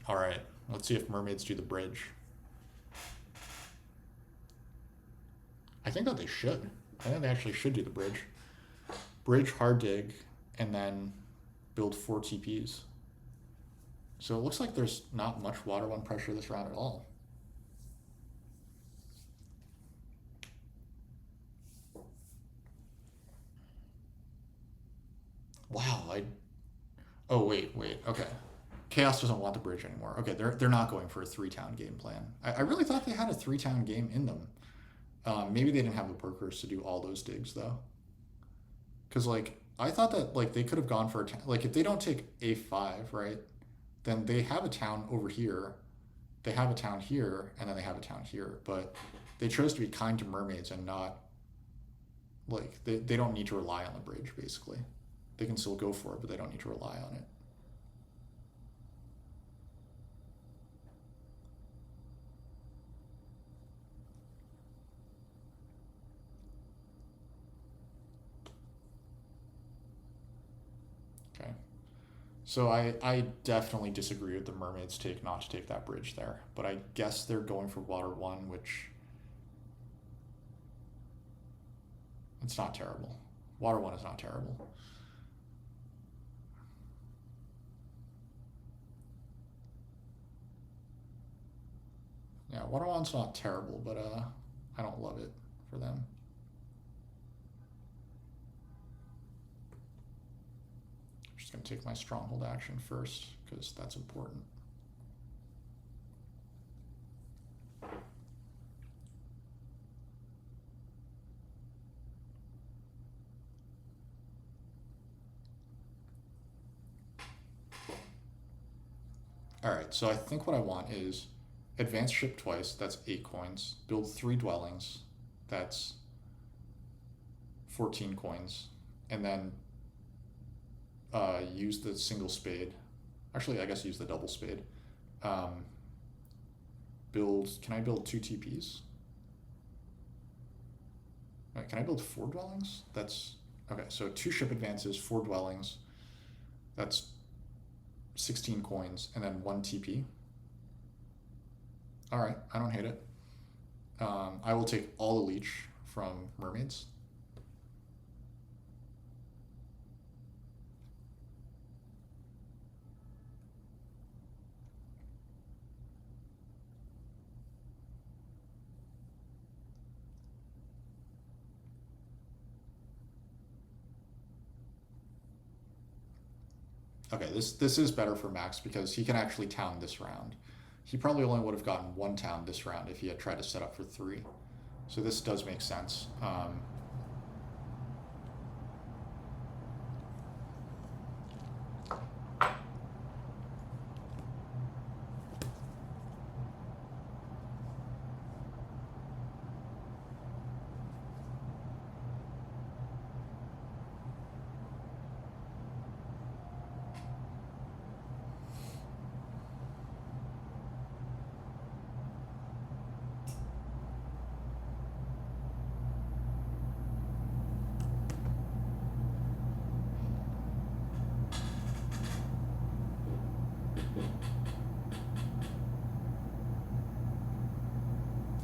Alright, let's see if mermaids do the bridge. I think that they should. I think they actually should do the bridge. Bridge, hard dig, and then build 4 TPs. So it looks like there's not much water 1 pressure this round at all. Wow, oh wait, okay. Chaos doesn't want the bridge anymore. Okay, they're not going for a 3-town game plan. I really thought they had a 3-town game in them. Maybe they didn't have the workers to do all those digs though. Because like I thought that like they could have gone for a like if they don't take A5, right? Then they have a town over here, they have a town here, and then they have a town here. But they chose to be kind to mermaids and not like they don't need to rely on the bridge basically. They can still go for it, but they don't need to rely on it. Okay. So I definitely disagree with the mermaids take not to take that bridge there. But I guess they're going for water 1, which it's not terrible. Water 1 is not terrible. Yeah, water 1's not terrible, but I don't love it for them. I'm just gonna take my stronghold action first, because that's important. Alright, so I think what I want is advance ship twice, that's 8 coins. Build 3 dwellings, that's 14 coins. And then use the single spade. Actually, I guess use the double spade. Can I build 2 TPs? Right, can I build 4 dwellings? That's, okay, so 2 ship advances, 4 dwellings. That's 16 coins, and then 1 TP. Alright, I don't hate it. I will take all the leech from mermaids. Okay, this is better for Max because he can actually town this round. He probably only would have gotten 1 town this round if he had tried to set up for 3. So this does make sense.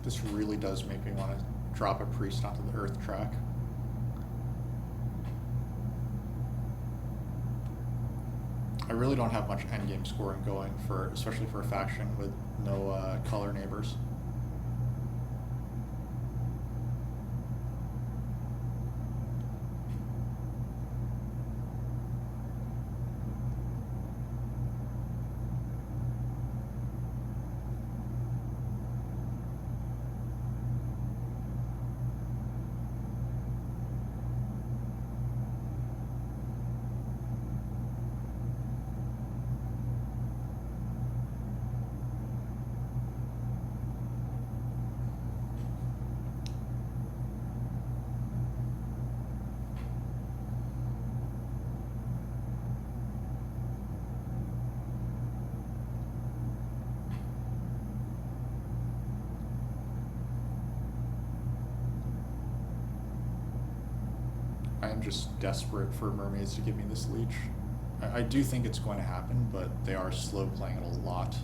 This really does make me want to drop a priest onto the earth track. I really don't have much endgame scoring going for, especially for a faction with no color neighbors. I am just desperate for mermaids to give me this leech. I do think it's going to happen, but they are slow playing it a lot.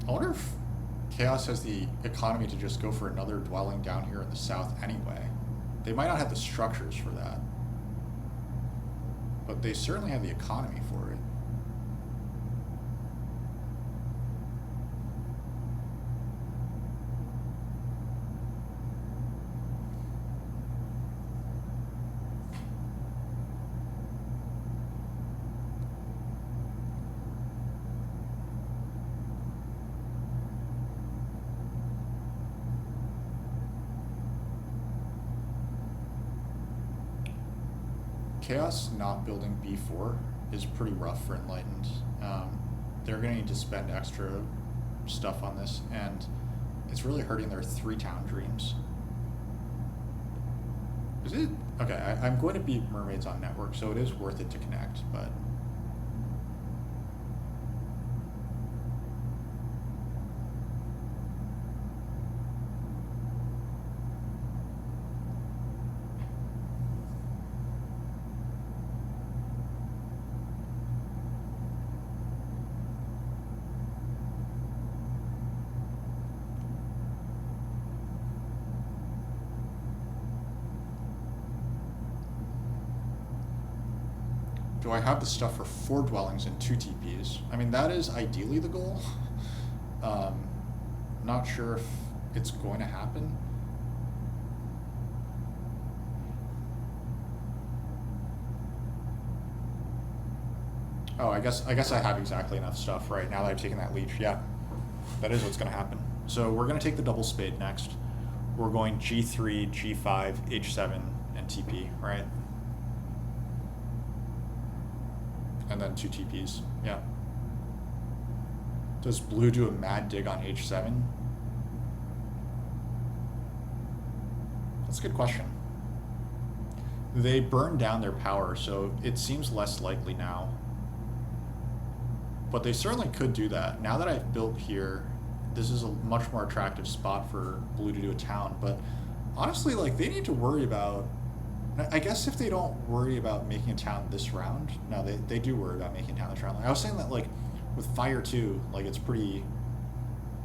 I wonder if Chaos has the economy to just go for another dwelling down here in the south anyway. They might not have the structures for that, but they certainly have the economy for it. Chaos not building B4 is pretty rough for Enlightened. They're going to need to spend extra stuff on this, and it's really hurting their 3-town dreams. Is it? Okay, I'm going to beat Mermaids on network, so it is worth it to connect, but... do I have the stuff for 4 dwellings and 2 TPs? I mean, that is ideally the goal. Not sure if it's going to happen. Oh, I guess I have exactly enough stuff right now that I've taken that leech. Yeah, that is what's going to happen. So we're going to take the double spade next. We're going G3, G5, H7, and TP, right? And then 2 TPs, yeah. Does blue do a mad dig on H7? That's a good question. They burned down their power, so it seems less likely now. But they certainly could do that. Now that I've built here, this is a much more attractive spot for blue to do a town. But honestly, like, they need to worry about... I guess if they don't worry about making a town this round, no, they do worry about making a town this round. Like, I was saying that, like, with Fire 2, like, it's pretty...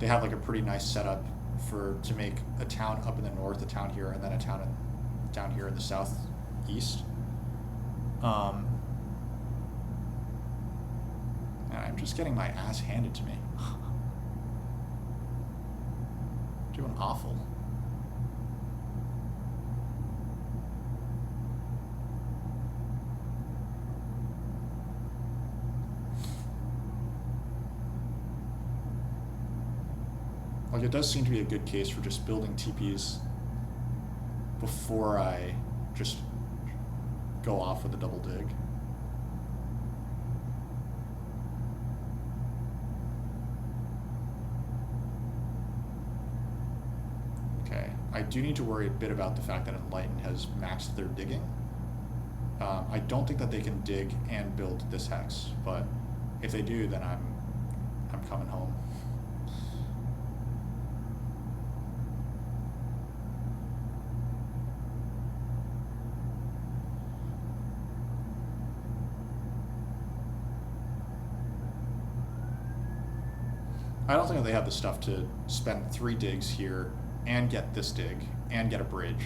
They have, like, a pretty nice setup to make a town up in the north, a town here, and then a town down here in the southeast. And I'm just getting my ass handed to me. Doing awful. Like, it does seem to be a good case for just building TPs before I just go off with a double dig. Okay, I do need to worry a bit about the fact that Enlightened has maxed their digging. I don't think that they can dig and build this hex, but if they do, then I'm coming home. I don't think they have the stuff to spend 3 digs here and get this dig and get a bridge.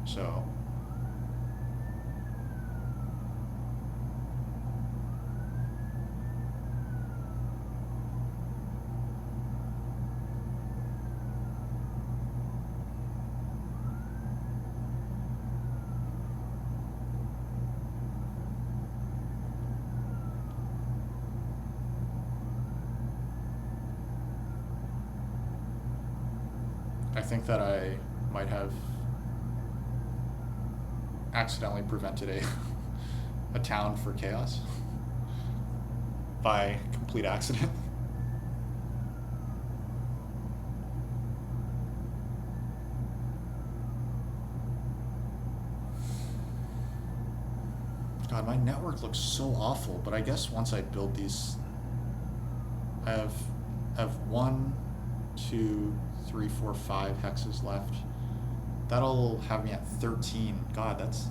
So I think that I might have accidentally prevented a town for chaos by complete accident. God, my network looks so awful, but I guess once I build these, I have 1, 2, 3, 4, 5 hexes left. That'll have me at 13. God, that's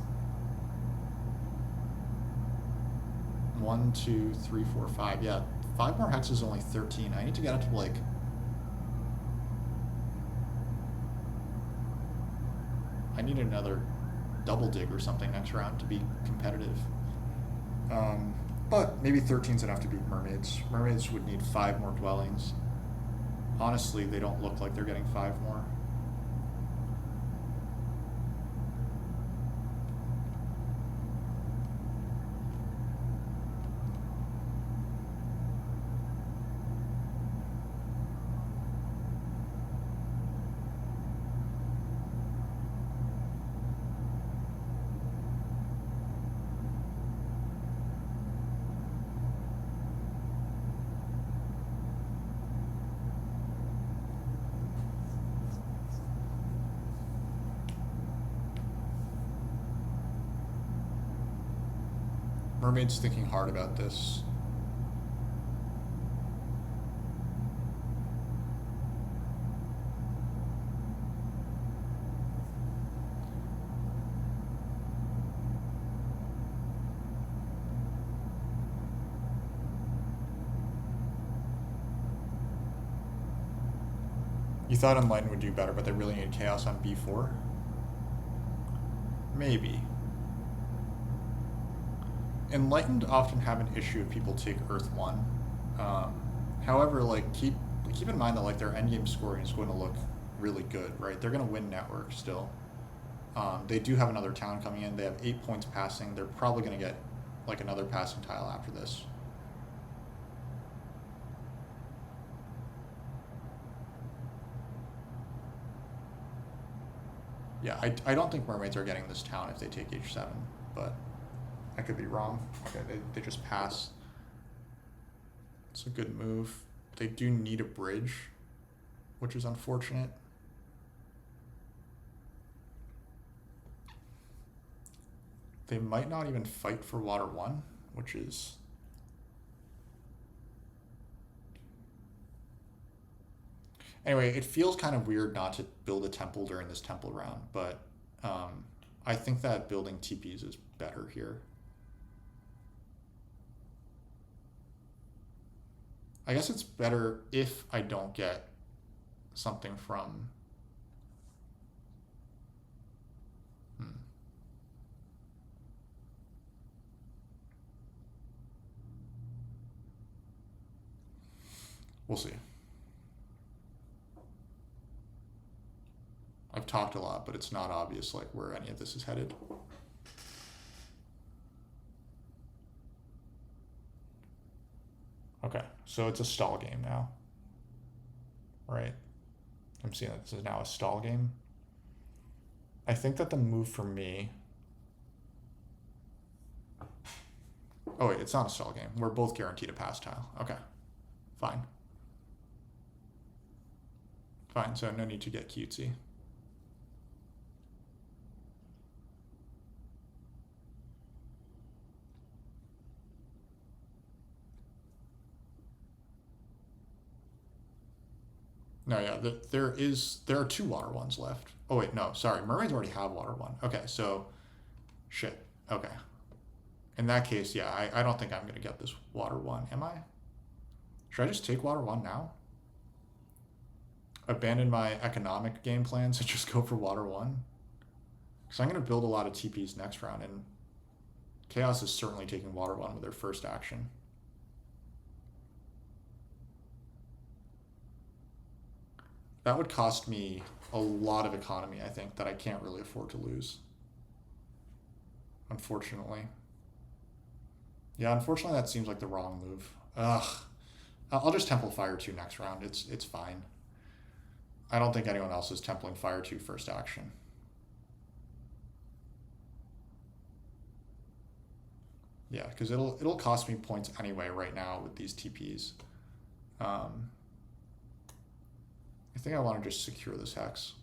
1, 2, 3, 4, 5. Yeah, 5 more hexes, only 13. I need to get up to like. I need another double dig or something next round to be competitive. But maybe 13's enough to beat mermaids. Mermaids would need 5 more dwellings. Honestly, they don't look like they're getting 5 more. Mermaid's thinking hard about this. You thought enlightened would do better, but they really need chaos on b4? Maybe. Enlightened often have an issue if people take Earth 1. However, like keep in mind that like their endgame scoring is going to look really good, right? They're going to win network still. They do have another town coming in. They have 8 points passing. They're probably going to get like another passing tile after this. Yeah, I don't think mermaids are getting this town if they take h7, but I could be wrong. Okay, they just pass. It's a good move. They do need a bridge, which is unfortunate. They might not even fight for water 1, which is... Anyway, it feels kind of weird not to build a temple during this temple round, but I think that building TPs is better here. I guess it's better if I don't get something from... We'll see. I've talked a lot, but it's not obvious like where any of this is headed. Okay, so it's a stall game now, right? I'm seeing that this is now a stall game. I think that the move for me... Oh wait, it's not a stall game. We're both guaranteed a pass tile. Okay, fine. Fine, so no need to get cutesy. No, yeah, there are 2 water 1s left. Oh wait, no, sorry, mermaids already have water 1. Okay, so, shit, okay. In that case, yeah, I don't think I'm gonna get this water 1, am I? Should I just take water 1 now? abandon my economic game plans and just go for water 1. Because I'm going to build a lot of TPs next round, and Chaos is certainly taking water 1 with their first action. That would cost me a lot of economy, I think, that I can't really afford to lose. Unfortunately. Yeah, unfortunately that seems like the wrong move. Ugh. I'll just Temple Fire 2 next round. It's fine. I don't think anyone else is Templing Fire 2 first action. Yeah, because it'll cost me points anyway right now with these TPs. I think I want to just secure this hex.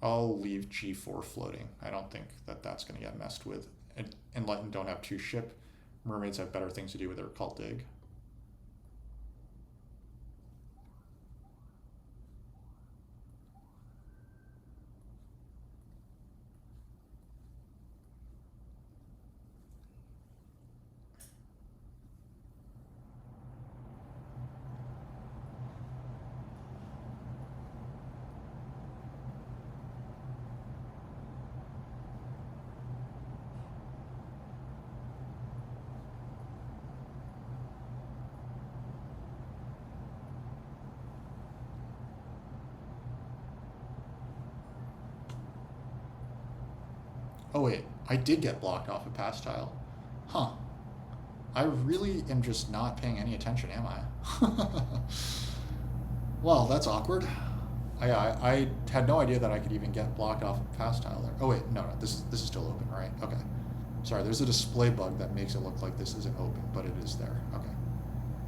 I'll leave G4 floating. I don't think that that's going to get messed with. Enlightened don't have 2 ship. Mermaids have better things to do with their Occult Dig. Oh wait, I did get blocked off a pass tile. Huh. I really am just not paying any attention, am I? Well, that's awkward. I had no idea that I could even get blocked off a pass tile there. Oh wait, no, this is still open, right? Okay. Sorry, there's a display bug that makes it look like this isn't open, but it is there. Okay.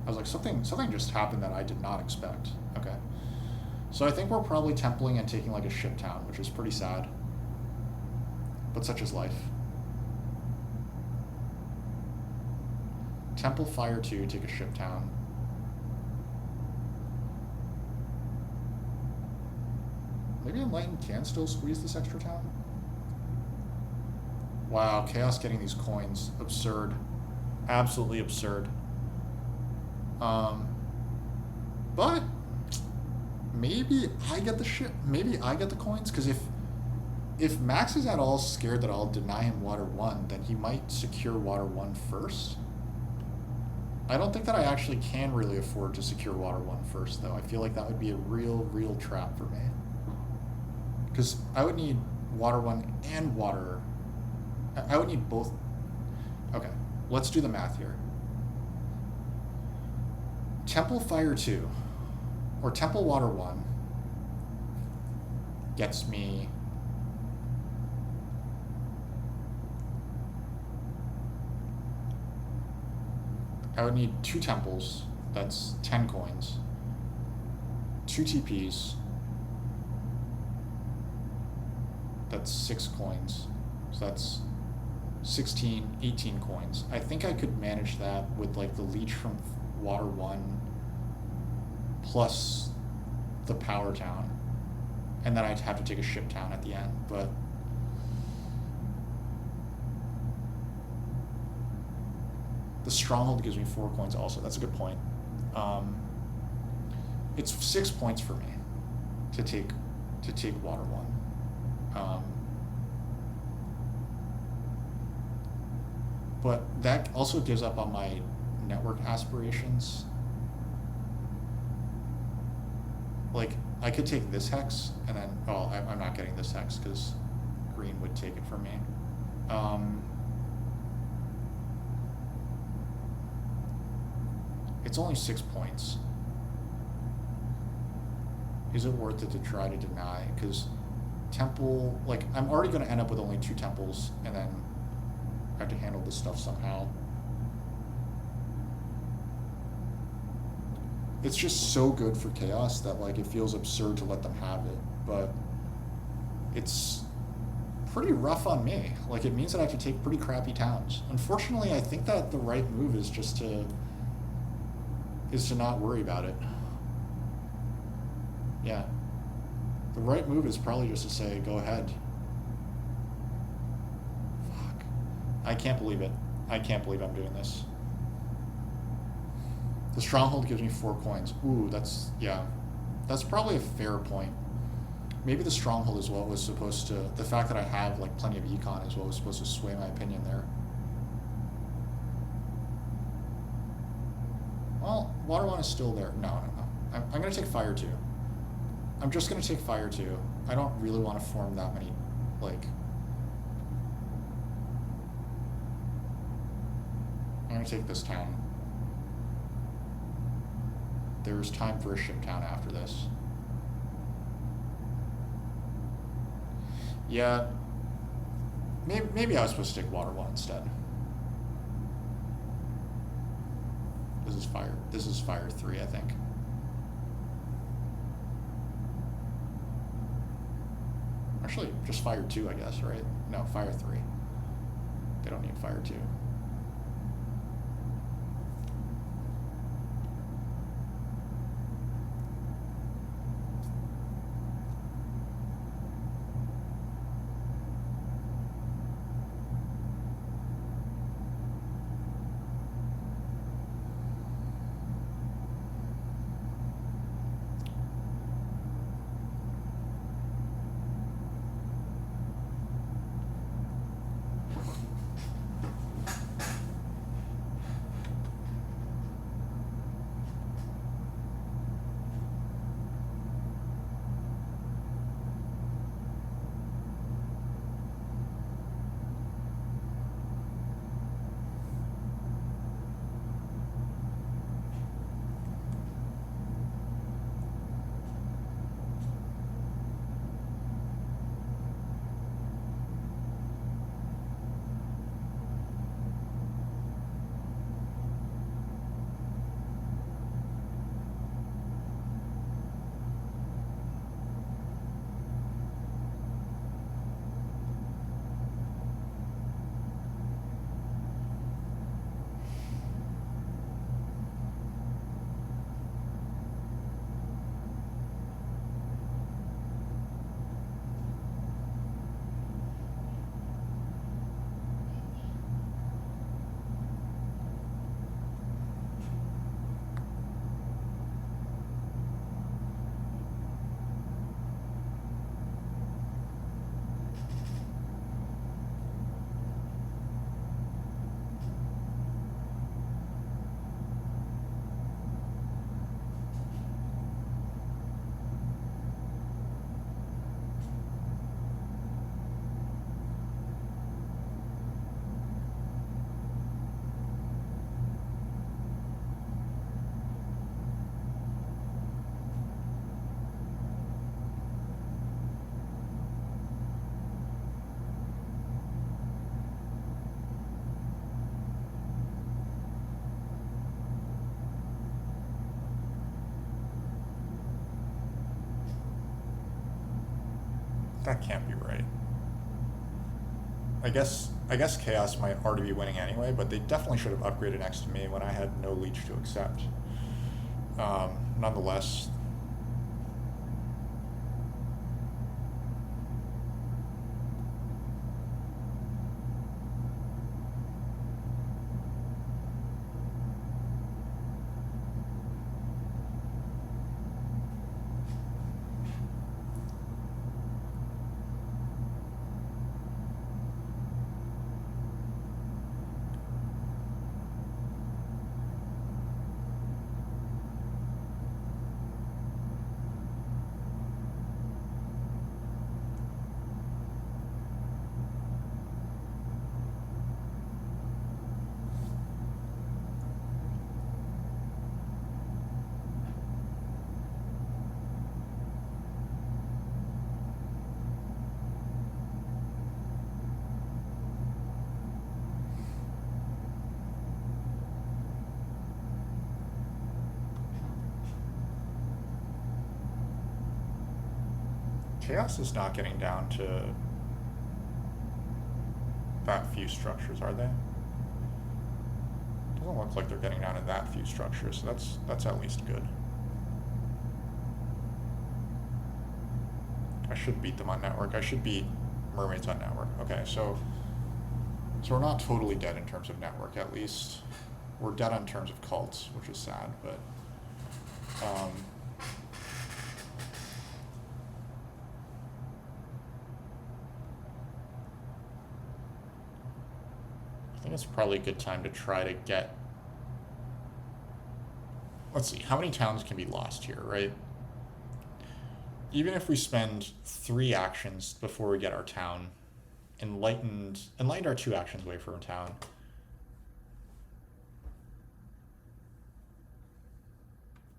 I was like, something just happened that I did not expect. Okay. So I think we're probably templing and taking like a ship town, which is pretty sad. But such is life. Temple Fire 2, take a ship town. Maybe Enlightened can still squeeze this extra town? Wow, Chaos getting these coins. Absurd. Absolutely absurd. But maybe I get the ship. Maybe I get the coins, because if Max is at all scared that I'll deny him water 1, then he might secure water 1 first. I don't think that I actually can really afford to secure water 1 first, though. I feel like that would be a real trap for me. Because I would need water 1 and water... I would need both... Okay, let's do the math here. Temple Fire 2, or Temple Water 1, gets me... I would need 2 temples, that's 10 coins, 2 TPs, that's 6 coins, so that's 16, 18 coins. I think I could manage that with like the leech from water 1 plus the power town, and then I'd have to take a ship town at the end, but the stronghold gives me 4 coins also. That's a good point. It's 6 points for me to take water 1. But that also gives up on my network aspirations. Like, I could take this hex, and then... Oh, I'm not getting this hex, because green would take it from me. It's only 6 points. Is it worth it to try to deny? Because temple... Like, I'm already going to end up with only 2 temples, and then I have to handle this stuff somehow. It's just so good for Chaos that, like, it feels absurd to let them have it. But it's pretty rough on me. Like, it means that I have to take pretty crappy towns. Unfortunately, I think that the right move is just to not worry about it. Yeah. The right move is probably just to say, go ahead. Fuck. I can't believe it. I can't believe I'm doing this. The stronghold gives me 4 coins. Ooh, that's, yeah. That's probably a fair point. Maybe the stronghold is what was supposed to, the fact that I have like plenty of econ is what was supposed to sway my opinion there. Well, water one is still there. No. I'm going to take fire 2. I'm just going to take fire 2. I don't really want to form that many, like... I'm going to take this town. There's time for a ship town after this. Yeah. Maybe I was supposed to take water 1 instead. This is fire 3, I think. Actually, just fire 2, I guess, right? No, fire 3. They don't need fire 2. That can't be right. I guess Chaos might already be winning anyway, but they definitely should have upgraded next to me when I had no leech to accept. Nonetheless, Chaos is not getting down to that few structures, are they? Doesn't look like they're getting down to that few structures, so that's at least good. I should beat them on network. I should beat mermaids on network. Okay, so So we're not totally dead in terms of network, at least. We're dead in terms of cults, which is sad, but I think it's probably a good time to try to get. Let's see, how many towns can be lost here, right? Even if we spend 3 actions before we get our town, enlightened are 2 actions away from a town.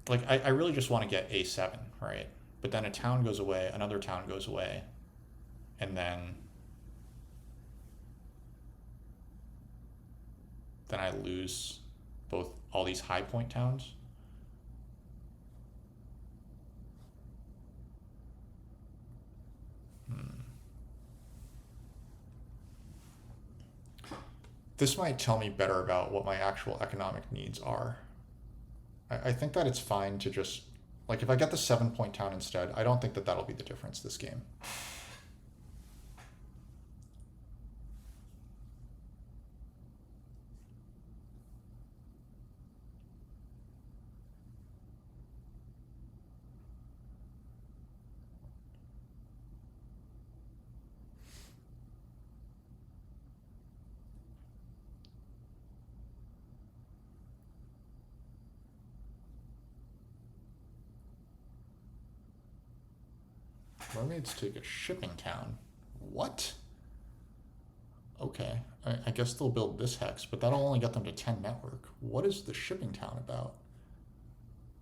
Like, I really just want to get A7, right? But then a town goes away, another town goes away, and then I lose both all these high point towns. This might tell me better about what my actual economic needs are. I think that it's fine to just, like, if I get the 7-point town instead, I don't think that that'll be the difference this game. Mermaids take a shipping town. What? Okay, I guess they'll build this hex, but that'll only get them to 10 network. What is the shipping town about?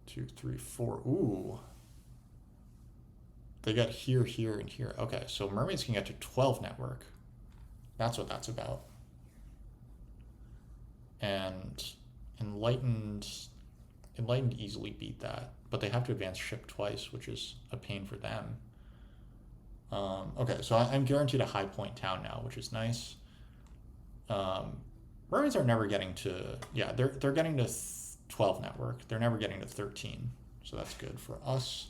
2, 3, 4. Ooh. They got here, here, and here. Okay, so mermaids can get to 12 network. That's what that's about. And enlightened easily beat that, but they have to advance ship twice, which is a pain for them. Okay, so I'm guaranteed a high point town now, which is nice. Mermaids are never getting to, yeah, they're getting to 12 network. They're never getting to 13, so that's good for us.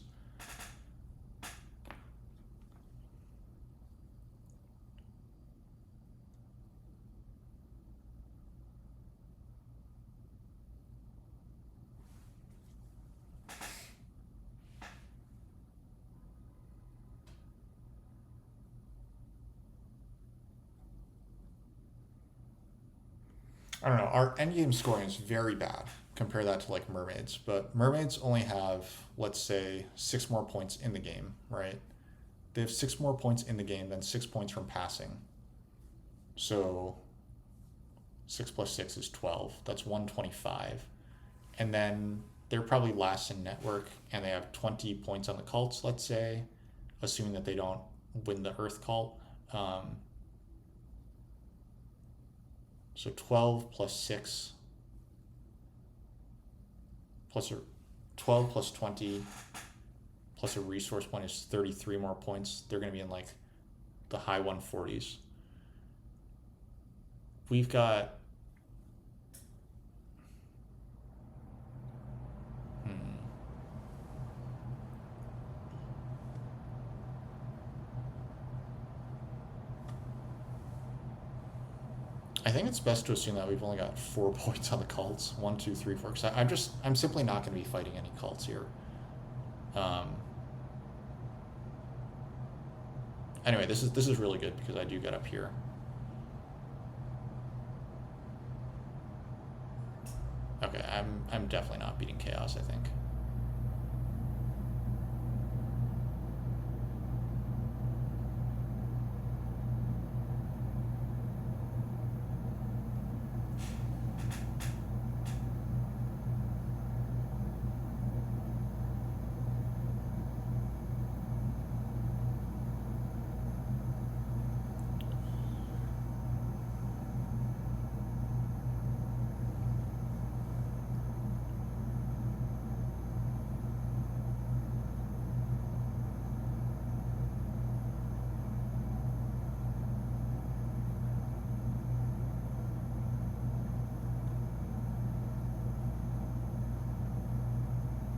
I don't know, our endgame scoring is very bad. Compare that to like mermaids, but mermaids only have, let's say, 6 more points in the game, right? They have 6 more points in the game than 6 points from passing. So 6 plus 6 is 12. That's 125. And then they're probably last in network, and they have 20 points on the cults, let's say, assuming that they don't win the Earth cult. So 12 plus 6 plus 12 plus 20 plus a resource point is 33 more points. They're going to be in like the high 140s. We've got I think it's best to assume that we've only got 4 points on the cults. 1, 2, 3, 4. Because I'm simply not going to be fighting any cults here. Anyway, this is really good because I do get up here. Okay, I'm definitely not beating chaos, I think.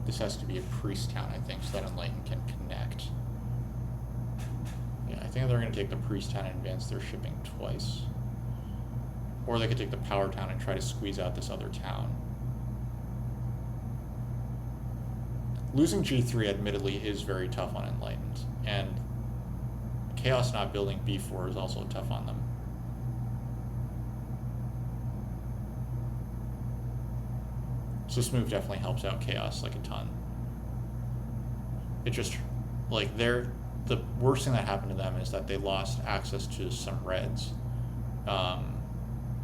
This has to be a priest town, I think, so that enlightened can connect. Yeah, I think they're going to take the priest town and advance their shipping twice. Or they could take the power town and try to squeeze out this other town. Losing G3 admittedly is very tough on Enlightened, and Chaos not building B4 is also tough on them. So this move definitely helps out Chaos like a ton. It just, like, the worst thing that happened to them is that they lost access to some reds.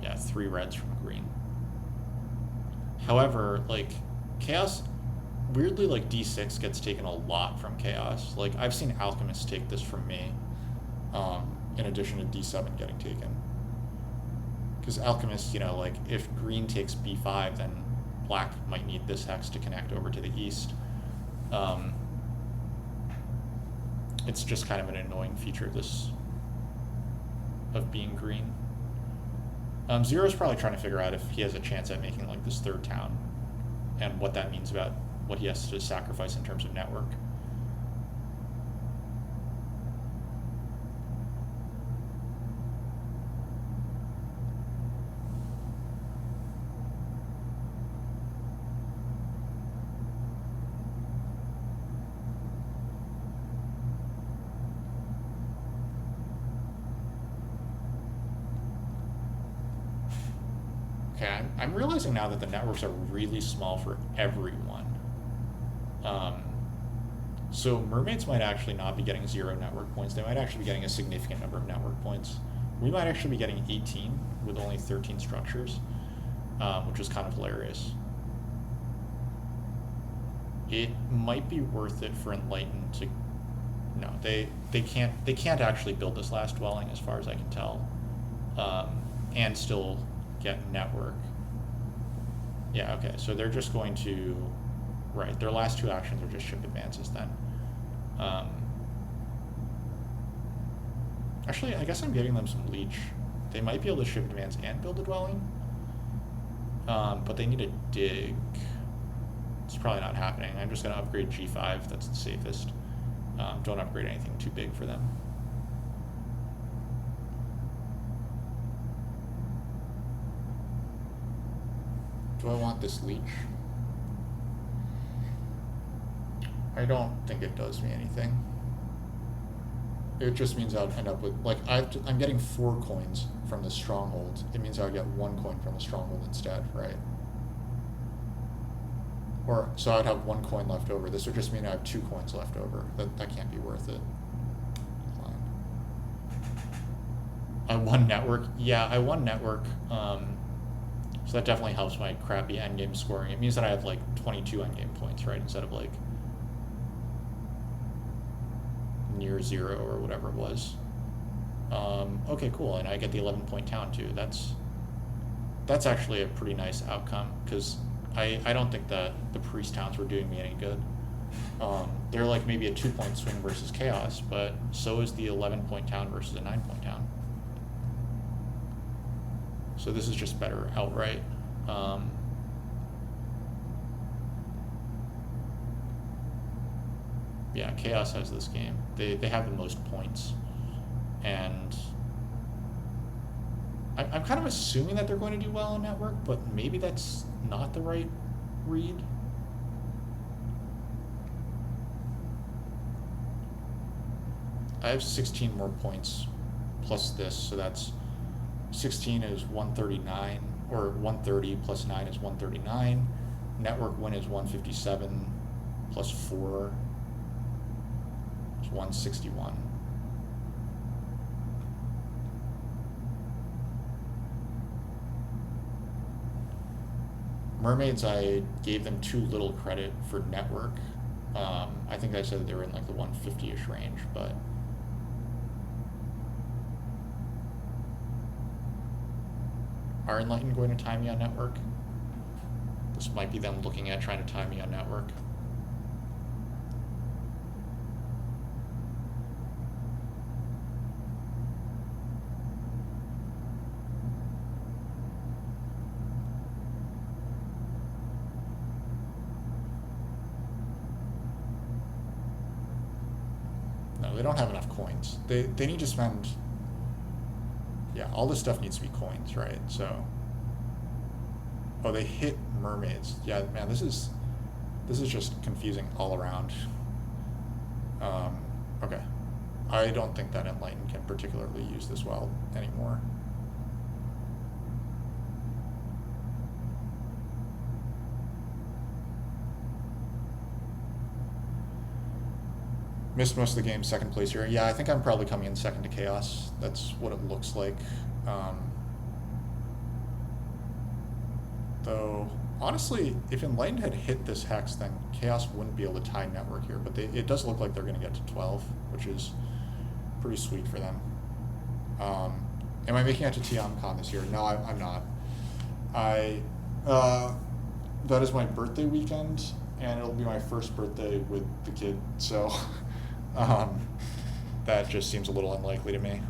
Yeah, 3 reds from green. However, like, Chaos, weirdly, like, D6 gets taken a lot from Chaos. Like, I've seen Alchemists take this from me, in addition to D7 getting taken. Because Alchemists, you know, like, if green takes B5, then black might need this hex to connect over to the east. It's just kind of an annoying feature of being green. Zero's probably trying to figure out if he has a chance at making like this 3rd town, and what that means about what he has to sacrifice in terms of network. Okay, I'm realizing now that the networks are really small for everyone. So mermaids might actually not be getting 0 network points. They might actually be getting a significant number of network points. We might actually be getting 18 with only 13 structures, which is kind of hilarious. It might be worth it for Enlightened to... No, they can't actually build this last dwelling as far as I can tell, and still get network. Yeah, okay, so they're just going to... Right, their last 2 actions are just ship advances then. Actually, I guess I'm giving them some leech. They might be able to ship advance and build a dwelling, but they need a dig. It's probably not happening. I'm just going to upgrade G5. That's the safest. Don't upgrade anything too big for them. Do I want this leech? I don't think it does me anything. It just means I'll end up with, like, I'm getting 4 coins from the stronghold. It means I'll get 1 coin from the stronghold instead, right? Or, so I'd have 1 coin left over. This would just mean I have 2 coins left over. That can't be worth it. Fine. I won network. Yeah, I won network. So that definitely helps my crappy endgame scoring. It means that I have, like, 22 endgame points, right? Instead of, like, near 0 or whatever it was. Okay, cool, and I get the 11-point town too. That's actually a pretty nice outcome, because I don't think that the priest towns were doing me any good. They're like maybe a 2-point swing versus chaos, but so is the 11-point town versus a 9-point town. So this is just better outright. Yeah, Chaos has this game. They have the most points. And I'm kind of assuming that they're going to do well on network, but maybe that's not the right read. I have 16 more points plus this, so that's 16 is 139, or 130 plus 9 is 139. Network win is 157 plus 4 is 161. Mermaids, I gave them too little credit for network. I think I said that they were in like the 150-ish range, but are Enlightened going to time me on network? This might be them looking at trying to time me on network. No, they don't have enough coins. They need to spend... Yeah, all this stuff needs to be coins, right? So, oh, they hit mermaids. Yeah, man, this is just confusing all around. Um, okay, I don't think that enlightened can particularly use this well anymore. Missed most of the game, second place here. Yeah, I think I'm probably coming in second to Chaos. That's what it looks like. Um, though, honestly, if Enlightened had hit this hex, then Chaos wouldn't be able to tie network here. But it does look like they're going to get to 12, which is pretty sweet for them. Am I making it to TiamCon this year? No, I'm not. That is my birthday weekend, and it'll be my first birthday with the kid, so um, that just seems a little unlikely to me.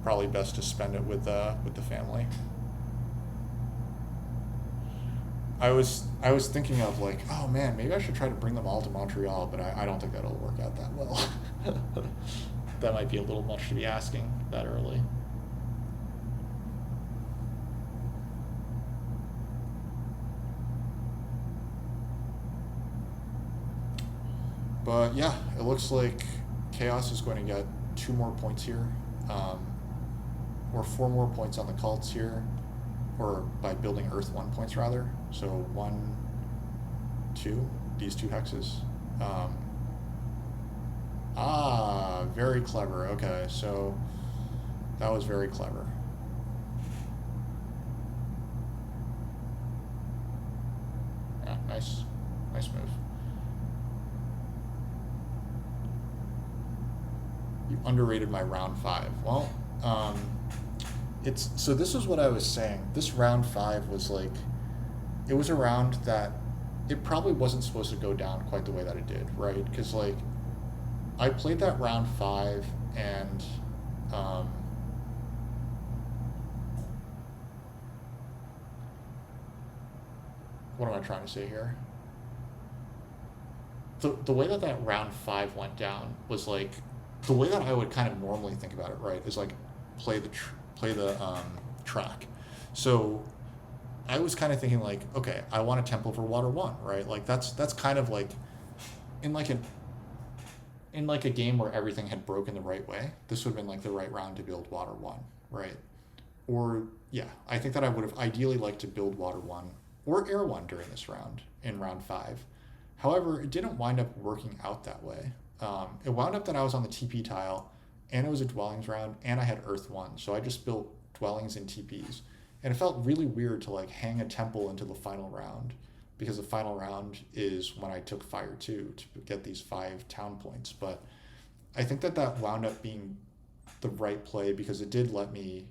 Probably best to spend it with the family. I was thinking of like, oh man, maybe I should try to bring them all to Montreal, but I don't think that'll work out that well. That might be a little much to be asking that early. But yeah, it looks like Chaos is going to get 2 more points here, or 4 more points on the cults here, or by building Earth 1 points rather. So 1, 2, these 2 hexes. Very clever. Okay, so that was very clever. Yeah, nice move. You underrated my round 5. Well, so this is what I was saying. This round 5 was like, it was a round that it probably wasn't supposed to go down quite the way that it did, right? Because like, I played that round 5 and what am I trying to say here? The way that round 5 went down was like, the way that I would kind of normally think about it, right, is like play the track. So I was kind of thinking like, okay, I want a temple for water 1, right? Like that's kind of like in like a game where everything had broken the right way, this would have been like the right round to build water 1, right? Or yeah, I think that I would have ideally liked to build water 1 or air 1 during this round in round 5. However, it didn't wind up working out that way. It wound up that I was on the TP tile, and it was a dwellings round, and I had Earth 1, so I just built dwellings and TPs. And it felt really weird to like hang a temple into the final round, because the final round is when I took Fire 2 to get these 5 town points. But I think that wound up being the right play, because it did let me,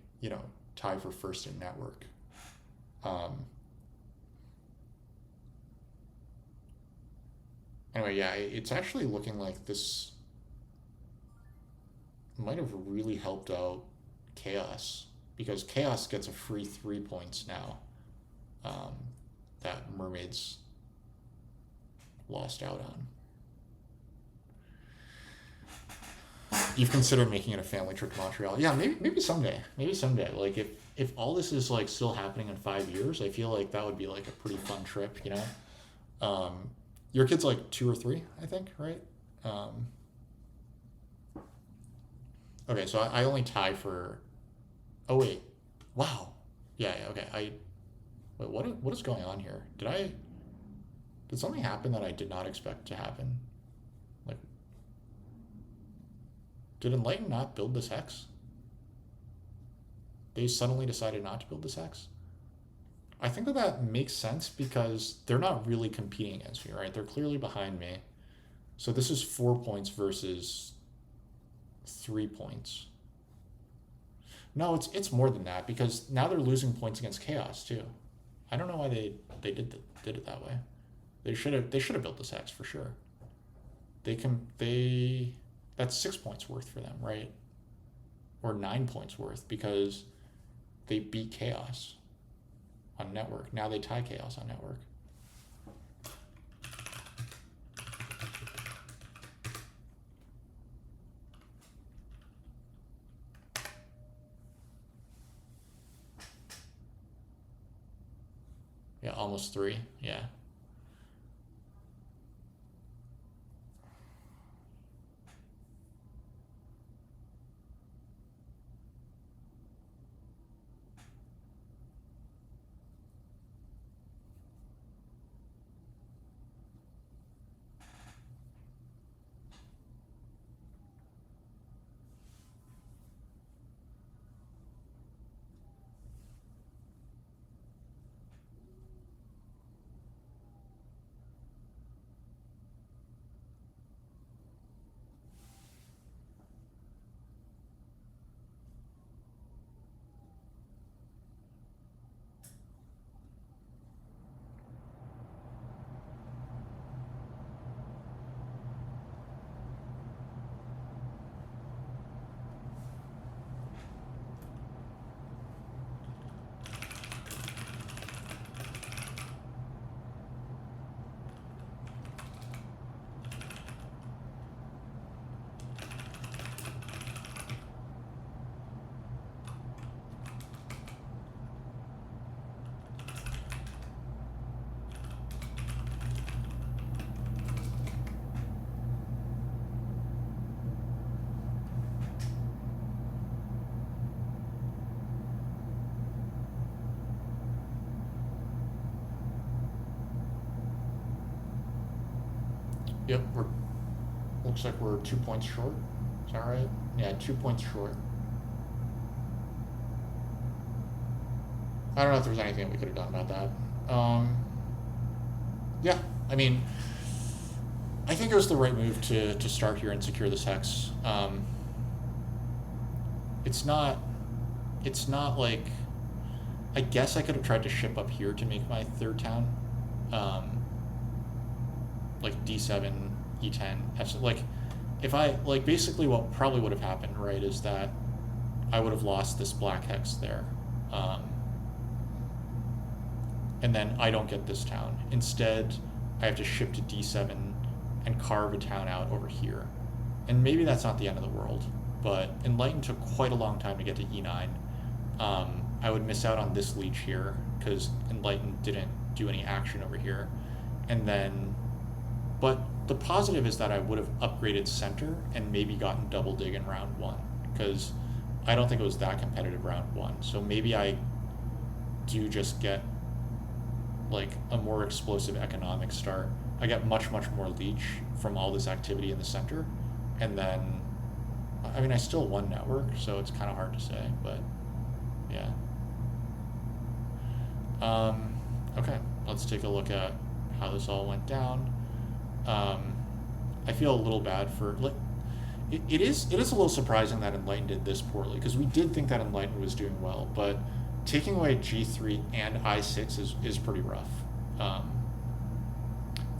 tie for first in network. Anyway, yeah, it's actually looking like this might have really helped out Chaos, because Chaos gets a free 3 points now, that Mermaids lost out on. You've considered making it a family trip to Montreal? Yeah, maybe someday. Maybe someday. Like if all this is like still happening in 5 years, I feel like that would be like a pretty fun trip. Your kid's like 2 or 3, I think, right? Okay, so I only tie for. Oh wait, wow. Yeah. Okay. Wait. What is going on here? Did something happen that I did not expect to happen? Like, did Enlighten not build this hex? They suddenly decided not to build this hex? I think that makes sense, because they're not really competing against me, right? They're clearly behind me. So this is 4 points versus 3 points. No, it's more than that, because now they're losing points against Chaos too. I don't know why they did it that way. They should have built this hex for sure. That's 6 points worth for them, right? Or 9 points worth, because they beat Chaos on network. Now they tie Chaos on network. Yeah, almost 3. Yeah. Yep, we're looks like we're 2 points short. Is that right? Yeah, 2 points short. I don't know if there's anything we could have done about that. Yeah, I mean, I think it was the right move to start here and secure this hex. It's not it's not like, I guess I could have tried to ship up here to make my third town, um, like d7, e10, f, like if I like basically what probably would have happened, right, is that I would have lost this black hex there, um, and then I don't get this town. Instead, I have to ship to d7 and carve a town out over here, and maybe that's not the end of the world. But enlightened took quite a long time to get to e9. I would miss out on this leech here because enlightened didn't do any action over here, and then but the positive is that I would have upgraded center and maybe gotten double dig in round one because I don't think it was that competitive round one. So maybe I do just get like a more explosive economic start. I get much, much more leech from all this activity in the center. And then, I mean, I still won network, so it's kind of hard to say, but yeah. Okay, let's take a look at how this all went down. I feel a little bad for like it is a little surprising that Enlightened did this poorly because we did think that Enlightened was doing well, but taking away G3 and I6 is pretty rough. Um,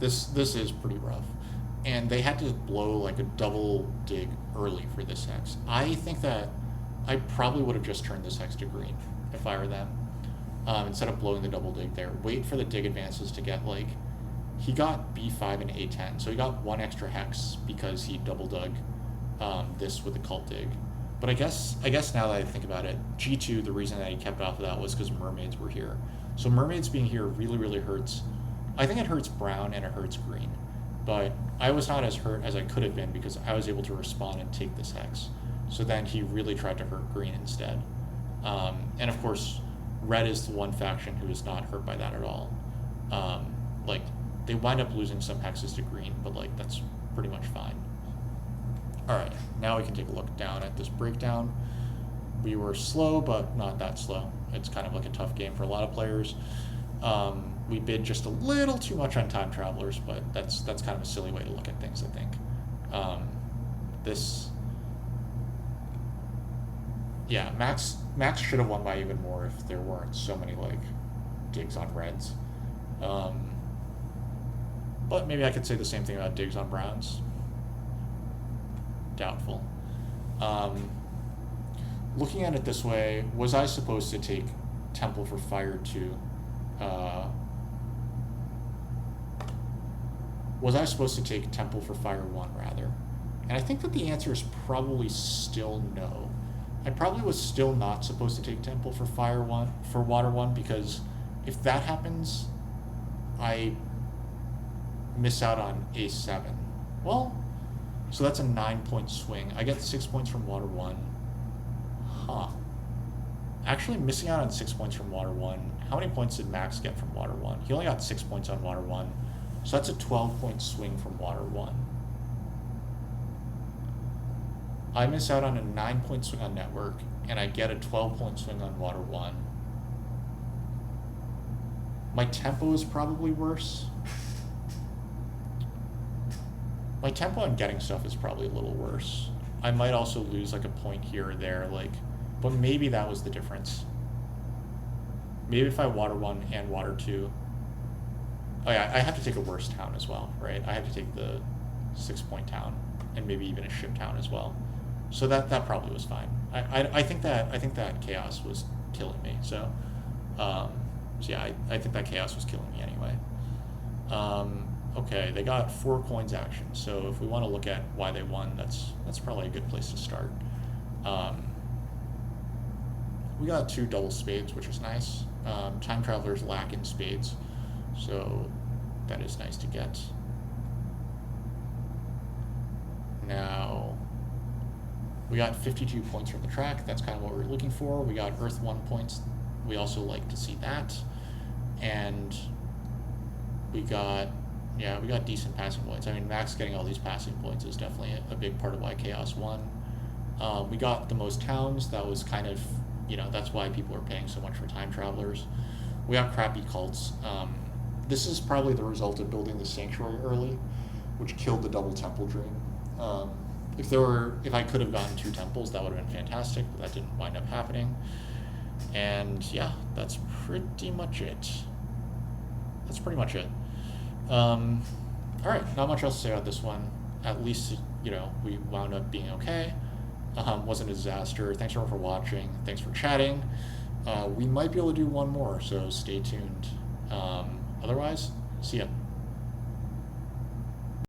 this is pretty rough, and they had to blow like a double dig early for this hex. I think that I probably would have just turned this hex to green if I were them, instead of blowing the double dig there. Wait for the dig advances to get like he got b5 and a10, so he got one extra hex because he double dug this with the cult dig. But I guess now that I think about it, G2, the reason that he kept off of that was because mermaids were here. So mermaids being here really, really hurts. I think it hurts brown and it hurts green, but I was not as hurt as I could have been because I was able to respond and take this hex. So then he really tried to hurt green instead. And of course, red is the one faction who is not hurt by that at all. Like they wind up losing some hexes to green, but like that's pretty much fine. All right, now we can take a look down at this breakdown. We were slow, but not that slow. It's kind of like a tough game for a lot of players. We bid just a little too much on time travelers, but that's kind of a silly way to look at things, I think. This, yeah, Max should have won by even more if there weren't so many like digs on reds. Um, but maybe I could say the same thing about digs on browns. Doubtful. Um, Looking at it this way, was I supposed to take Temple for Fire 2? Was I supposed to take Temple for Fire 1, rather? And I think that the answer is probably still no. I probably was still not supposed to take Temple for Fire 1, for Water 1, because if that happens, I miss out on A7. Well, so that's a 9-point swing. I get 6 points from water 1. Huh. Actually, missing out on 6 points from water 1. How many points did Max get from water 1? He only got 6 points on water 1. So that's a 12-point swing from water 1. I miss out on a 9-point swing on network, and I get a 12-point swing on water 1. My tempo is probably worse. My tempo on getting stuff is probably a little worse. I might also lose like a point here or there, like, but maybe that was the difference. Maybe if I water 1 and water 2. Oh yeah, I have to take a worse town as well, right? I have to take the 6-point town and maybe even a ship town as well. So that probably was fine. I think that chaos was killing me. So yeah, I think that chaos was killing me anyway. Okay, they got 4 coins action. So if we want to look at why they won, that's probably a good place to start. We got 2 double spades, which is nice. Time travelers lack in spades, so that is nice to get. Now, we got 52 points from the track. That's kind of what we were looking for. We got Earth 1 points. We also like to see that. And we got decent passing points. I mean, Max getting all these passing points is definitely a big part of why Chaos won. We got the most towns. That was kind of, that's why people are paying so much for time travelers. We got crappy cults. This is probably the result of building the sanctuary early, which killed the double temple dream. If I could have gotten 2 temples, that would have been fantastic, but that didn't wind up happening. And yeah, that's pretty much it. All right, not much else to say about this one. At least, we wound up being okay. Wasn't a disaster. Thanks everyone for watching. Thanks for chatting. We might be able to do one more, so stay tuned. Otherwise, see ya.